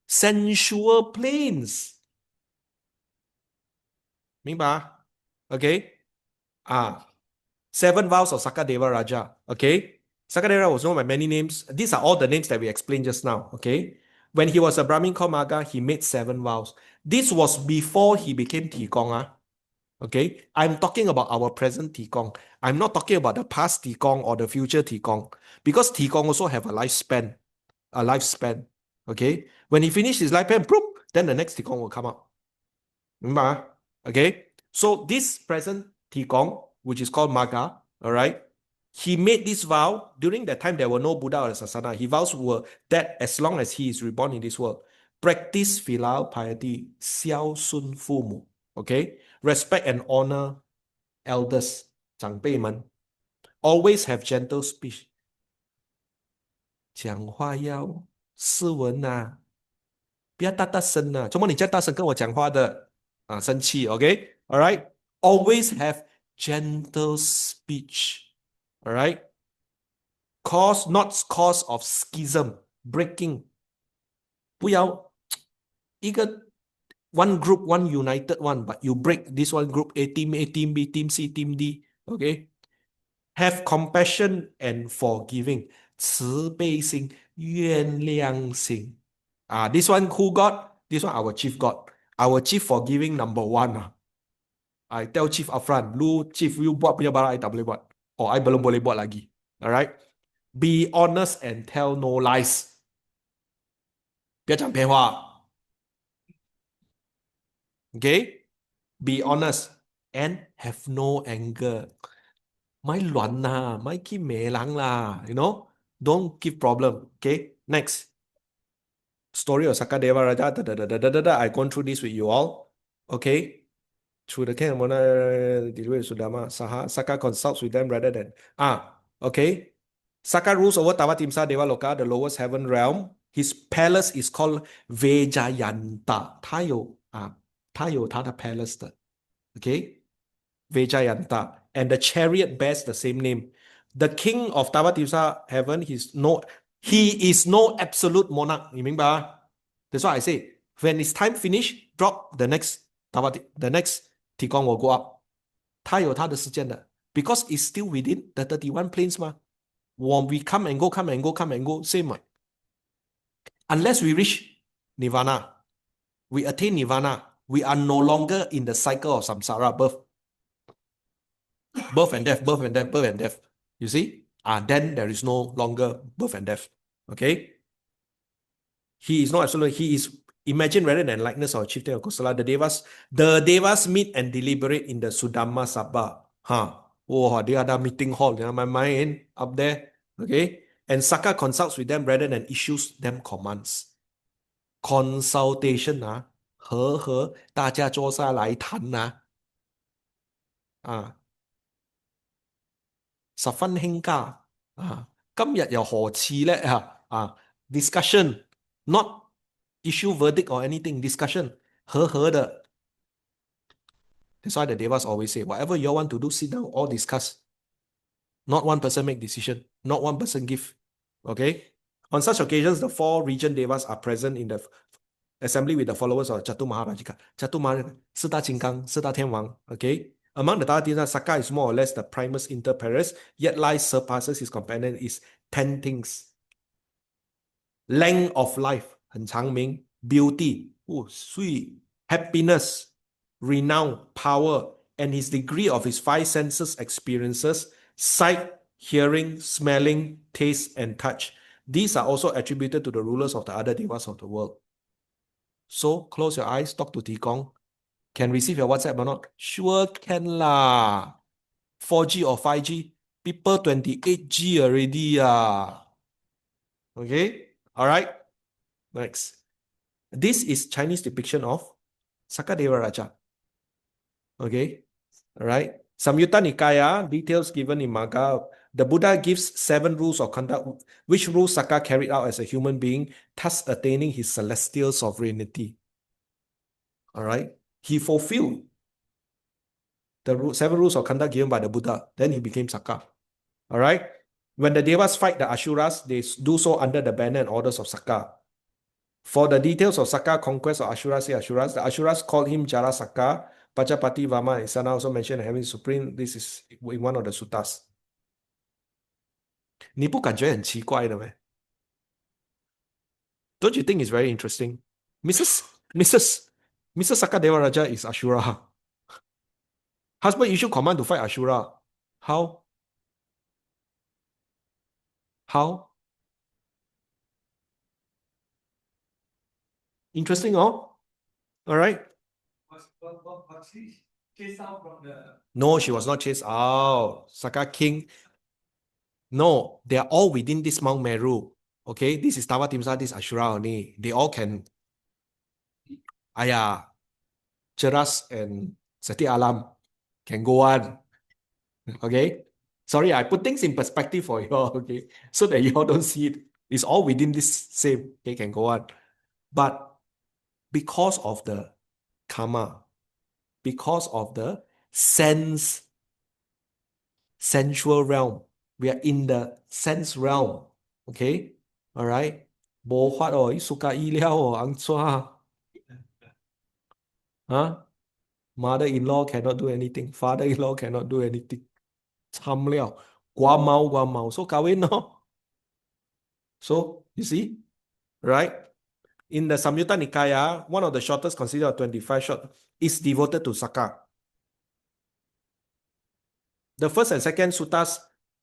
[SPEAKER 1] sensual planes. 明白? Okay? Seven Vows of Sakka Devaraja. Okay? Sakka Devaraja was known by many names. These are all the names that we explained just now. Okay? When he was a Brahmin called Maga, he made 7 vows. This was before he became Tikong. Okay? I'm talking about our present Tikong. I'm not talking about the past Tikong or the future Tikong. Because Tikong also have a lifespan. Okay? When he finished his lifespan, then the next Tikong will come out. Remember? Okay? So this present Tikong, which is called Maga, all right, he made this vow during that time there were no Buddha or Sasana. He vows were that as long as he is reborn in this world, practice filial piety, 孝顺父母, okay, respect and honor elders, 长辈们, always have gentle speech. 讲话要斯文啊，不要大声啊，怎么你这样大声跟我讲话的？生气 okay, all right, always have gentle speech, all right, not cause of schism, breaking, 不要一个 one group, one united one, but you break this one group, A team B, team C, team D, okay, have compassion and forgiving, 慈悲心，原谅心. This one who got? This one our chief got. Our chief forgiving number 1. I tell chief upfront, lu chief you buat punya barang I tak boleh buat. Or I belum boleh buat lagi. Alright? Be honest and tell no lies. 不要讲骗话. Okay? Be honest and have no anger. 咪亂啦, 咪去咩人啦, you know? Don't give problem. Okay? Next. Story of Sakka Devaraja. I've gone through this with you all. Okay? Through the King of Sudama, Sakka consults with them rather than okay. Sakka rules over Tavatimsa Devaloka, the lowest heaven realm. His palace is called Vejayanta. 他有他的 palace 的. Okay? Vejayanta. And the chariot bears the same name. The king of Tavatimsa heaven, he is no absolute monarch. You remember? That's why I say, when his time finish, drop the next Tikong will go up. 他有他的时间的 because it's still within the 31 planes ma. When we come and go, same. Unless we reach Nirvana, we attain Nirvana, we are no longer in the cycle of samsara, birth and death. You see? Then there is no longer birth and death. Okay? He is not absolute. He is imagine rather than likeness of chieftain of Kosala. The Devas meet and deliberate in the Sudama Sabha. Oh, they are the meeting hall. My mind up there. Okay? And Sakka consults with them rather than issues them commands. Consultation 啊，大家坐下來談十分興家今日又何似呢discussion not issue verdict or anything discussion 的 That's why the Devas always say whatever you all want to do sit down all discuss not one person make decision not one person give okay on such occasions the 4 region Devas are present in the assembly with the followers of Chatu Maharajika.四大金刚, 四大天王, okay? Among the Dhammaduta, Sakka is more or less the primus inter pares, yet lies surpasses his companion is 10 things. Length of life, 很长命, beauty, sweet, happiness, renown, power, and his degree of his 5 senses experiences, sight, hearing, smelling, taste, and touch. These are also attributed to the rulers of the other devas of the world. So, close your eyes, talk to Tikong. Can receive your WhatsApp or not? Sure can lah. 4G or 5G? People 28G already. Okay? Alright? Next. This is Chinese depiction of Sakka Devaraja. Okay? Alright? Samyutta Nikaya, details given in Magga. The Buddha gives 7 rules of conduct, which rules Sakka carried out as a human being, thus attaining his celestial sovereignty. Alright? He fulfilled the 7 rules of conduct given by the Buddha. Then he became Sakka. Alright? When the Devas fight the Asuras, they do so under the banner and orders of Sakka. For the details of Sakka conquest of Asuras, the Asuras called him Jara Sakka, Pachapati Vama, and Sana also mentioned having supreme. This is in one of the suttas. 你不感觉很奇怪的咩? Don't you think it's very interesting? Mrs. Sakka Devaraja is Ashura. Husband issued command to fight Ashura. How? Interesting, oh? Alright.
[SPEAKER 2] Was she chased out from the...
[SPEAKER 1] No, she was not chased out. Sakka king. No, they are all within this Mount Meru. Okay, this is Tawa Timsa, this is Ashura only. They all can... Cheras and Sati Alam can go on. Okay? Sorry, I put things in perspective for you all, okay? So that you all don't see it. It's all within this same, okay, can go on. But because of the karma, because of the sensual realm, we are in the sense realm, okay? All right? Bo what or suka iliao or angchua. Huh? Mother-in-law cannot do anything. Father-in-law cannot do anything. Cham liao. Gua mau. So kawin no. So, you see? Right? In the Samyutta Nikaya, one of the shortest considered 25 short is devoted to Sakka. The first and second suttas,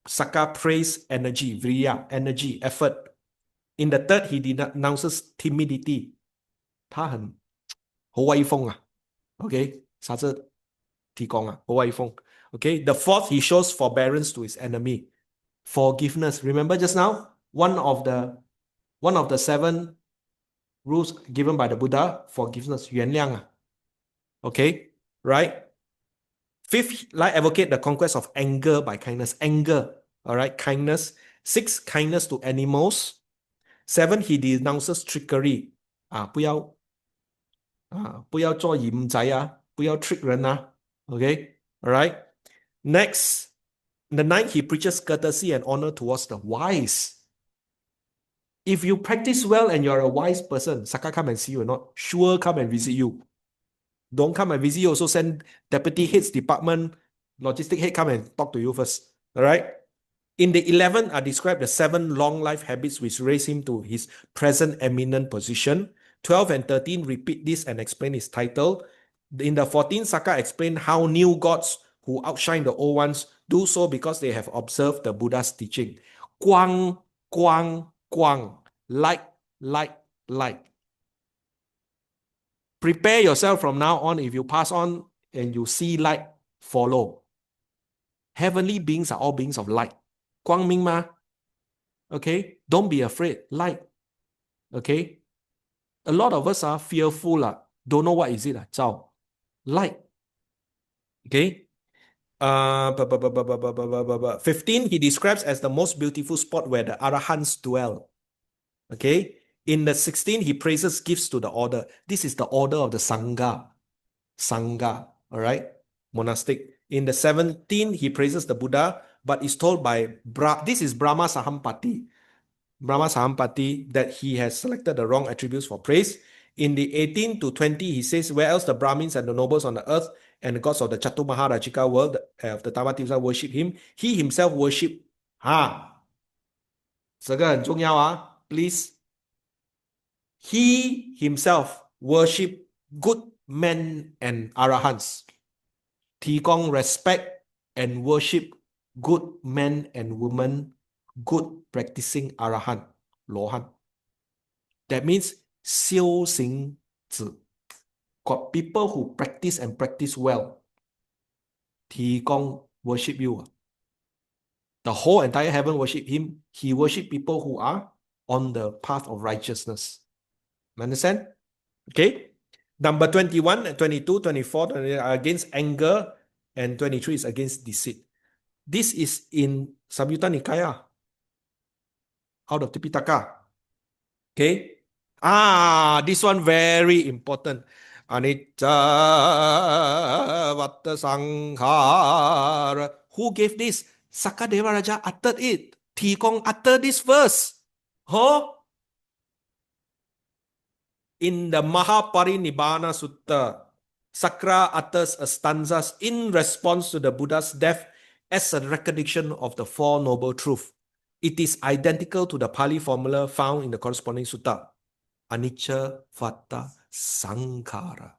[SPEAKER 1] Sakka praise energy, virya, energy, effort. In the third, he denounces timidity. 他很好威風 Okay? 啥子提供好威風 Okay? The fourth, he shows forbearance to his enemy. Forgiveness. Remember just now? One of the 7 rules given by the Buddha, forgiveness, 原谅 Okay? Right? Fifth, like advocate the conquest of anger by kindness. Anger. Alright? Kindness. 6, kindness to animals. 7, he denounces trickery. 不要做淫仔不要 trick 人Okay? Alright? Next, the 9th, he preaches courtesy and honor towards the wise. If you practice well and you're a wise person, Sakka come and see you or not, sure come and visit you. Don't come and visit you, also send deputy heads department, logistic head come and talk to you first. Alright? In the 11th are described the 7 long life habits which raise him to his present eminent position. 12 and 13 repeat this and explain his title. In the 14th, Sakka explained how new gods who outshine the old ones do so because they have observed the Buddha's teaching. Guang, guang, guang. Light, light, light. Prepare yourself from now on. If you pass on and you see light, follow. Heavenly beings are all beings of light. 光明嘛 Okay, don't be afraid. Light. Okay, a lot of us are fearful. Don't know what is it. Zhao. Light. Okay. 15, he describes as the most beautiful spot where the Arahants dwell. Okay. In the 16, he praises gifts to the order. This is the order of the Sangha. Sangha. All right. Monastic. In the 17, he praises the Buddha, but is told by this is Brahma Sahampati. Brahma Sahampati, that he has selected the wrong attributes for praise. In the 18 to 20, he says, where else the Brahmins and the nobles on the earth and the gods of the Chaturmaharajika world of the Dhammaduta worship him, he himself worship. 这个很重要啊 please. He himself worship good men and arahants. 提供 respect and worship good men and women, good practicing arahant, 罗汉. That means 修行子. Got people who practice and practice well. 提供 worship you. The whole entire heaven worship him. He worship people who are on the path of righteousness. Understand? Okay. Number 21 and 22, 24 are against anger, and 23 is against deceit. This is in Samyutta Nikaya, out of Tipitaka. Okay. This one very important. Anicca Vata Sankhara. Who gave this? Sakka Devaraja uttered it. Thi Kong uttered this verse. Huh? In the Mahaparinibbana Sutta, Sakra utters a stanzas in response to the Buddha's death as a recognition of the Four Noble Truths. It is identical to the Pali formula found in the corresponding sutta. Anicca Vata Sankhara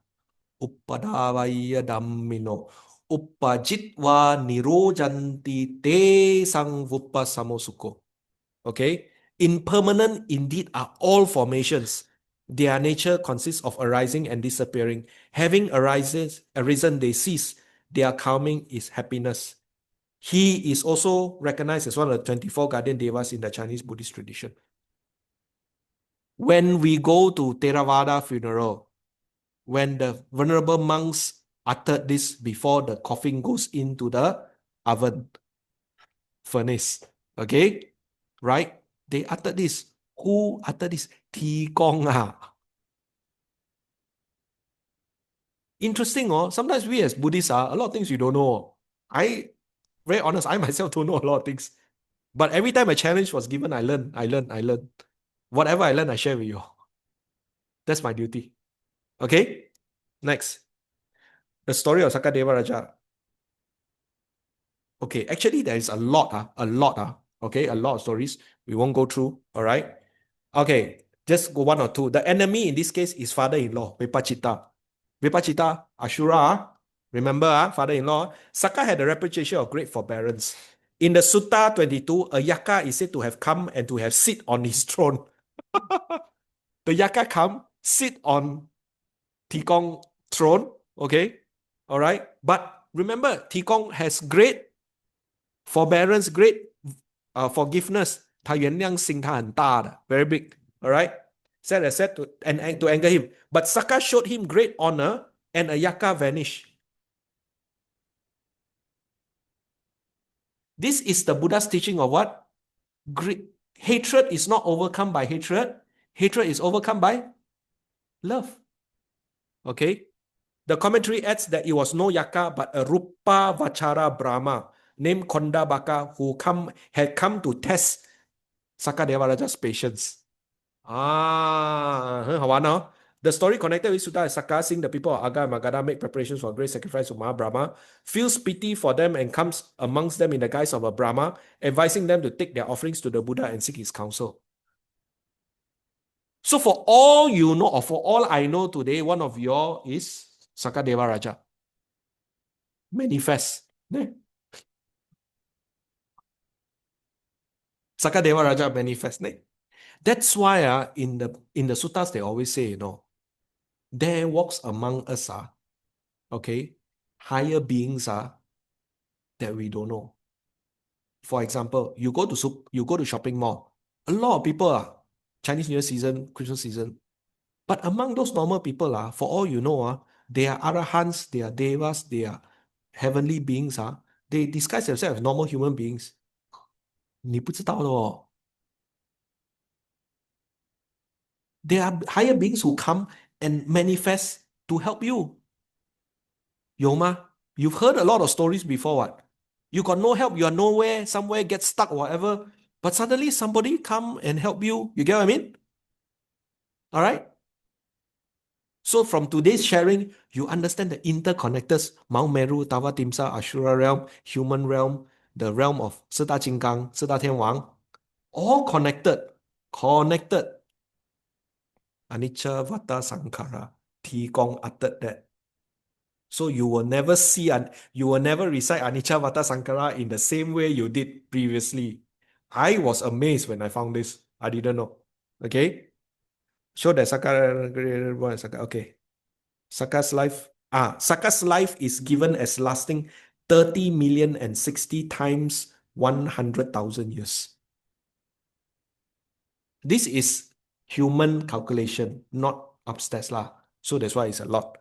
[SPEAKER 1] Uppadavaya Dhammino Uppajitva Nirojanti Te Sangvuppa Samosukho. Okay? Impermanent indeed are all formations. Their nature consists of arising and disappearing. Having arisen, they cease. Their calming is happiness. He is also recognized as one of the 24 guardian devas in the Chinese Buddhist tradition. When we go to Theravada funeral, when the venerable monks uttered this before the coffin goes into the oven, furnace, okay, right? They uttered this. Who uttered this? Thi Kong. Interesting, sometimes we as Buddhists, a lot of things you don't know. Very honest, I myself don't know a lot of things. But every time a challenge was given, I learn. Whatever I learn, I share with you. That's my duty. Okay? Next. The story of Sakka Devaraja. Okay, actually there is a lot, okay, a lot of stories. We won't go through, all right? Okay, just go one or two. The enemy in this case is father-in-law, Vipachita. Vipachita, Ashura, remember, father-in-law. Sakka had a reputation of great forbearance. In the Sutta 22, a yaka is said to have come and to have sit on his throne. The yaka come, sit on Thi Kong throne, okay? All right? But remember, Thi Kong has great forbearance, great forgiveness. 他原谅心他很大的, very big. All right? Said to anger him. But Sakka showed him great honor and a yaka vanished. This is the Buddha's teaching of what? Hatred is not overcome by hatred. Hatred is overcome by love. Okay? The commentary adds that it was no yaka but a Rupa Vachara Brahma named Kondabaka who had come to test Sakka Devaraja's patience. 很好玩哦. The story connected with Sutta is Sakka, seeing the people of Aga and Magadha make preparations for great sacrifice to Mahabrahma, feels pity for them and comes amongst them in the guise of a Brahma, advising them to take their offerings to the Buddha and seek his counsel. So for all you know, or for all I know today, one of you is Sakka Devaraja. Manifest. Sakka Devaraja manifest. That's why in the suttas they always say, there walks among us, okay, higher beings that we don't know. For example, you go to shopping mall, A lot of people are Chinese New Year season, Christmas season. But among those normal people, for all you know, they are arahants, they are devas, they are heavenly beings. They disguise themselves as normal human beings. 你不知道的哦. There are higher beings who come and manifest to help you. 有吗? You've heard a lot of stories before, what? You got no help, you are nowhere, somewhere, get stuck, whatever. But suddenly somebody come and help you. You get what I mean? All right? So from today's sharing, you understand the interconnectors, Mount Meru, Tawa Timsa, Ashura realm, human realm, the realm of Sita Jinggang, Sita Tianwang, all connected. Connected. Anicca Vata Sankara. Ti Gong uttered that. So you will never see and you will never recite Anicca Vata Sankara in the same way you did previously. I was amazed when I found this. I didn't know. Okay? Show that Sakka. Okay. Sakka's life is given as lasting 30 million and 60 times 100,000 years. This is human calculation, not upstairs lah. So that's why it's a lot.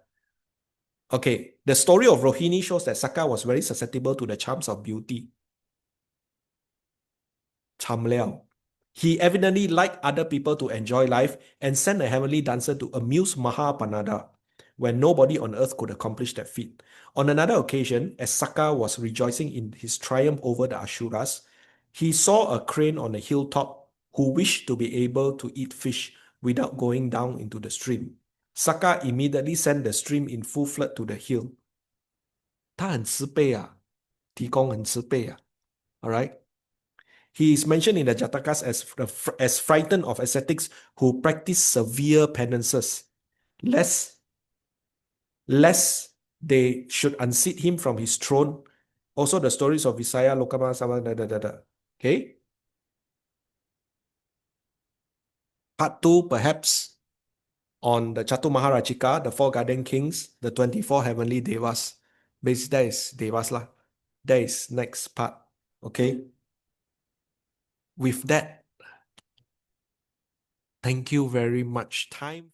[SPEAKER 1] Okay, the story of Rohini shows that Sakka was very susceptible to the charms of beauty. Cham Liao. He evidently liked other people to enjoy life and sent a heavenly dancer to amuse Mahapanada when nobody on earth could accomplish that feat. On another occasion, as Sakka was rejoicing in his triumph over the Asuras, he saw a crane on a hilltop who wished to be able to eat fish without going down into the stream. Sakka immediately sent the stream in full flood to the hill. 他很慈悲啊，提供很慈悲啊, all right? He is mentioned in the Jatakas as frightened of ascetics who practice severe penances, lest they should unseat him from his throne. Also, the stories of Visaya, Lokama, Sama, Okay? Part 2, perhaps, on the Chatu Maharajika, the 4 Garden Kings, the 24 Heavenly Devas. Basically, that is Devas lah. That is next part. Okay? With that, thank you very much. Time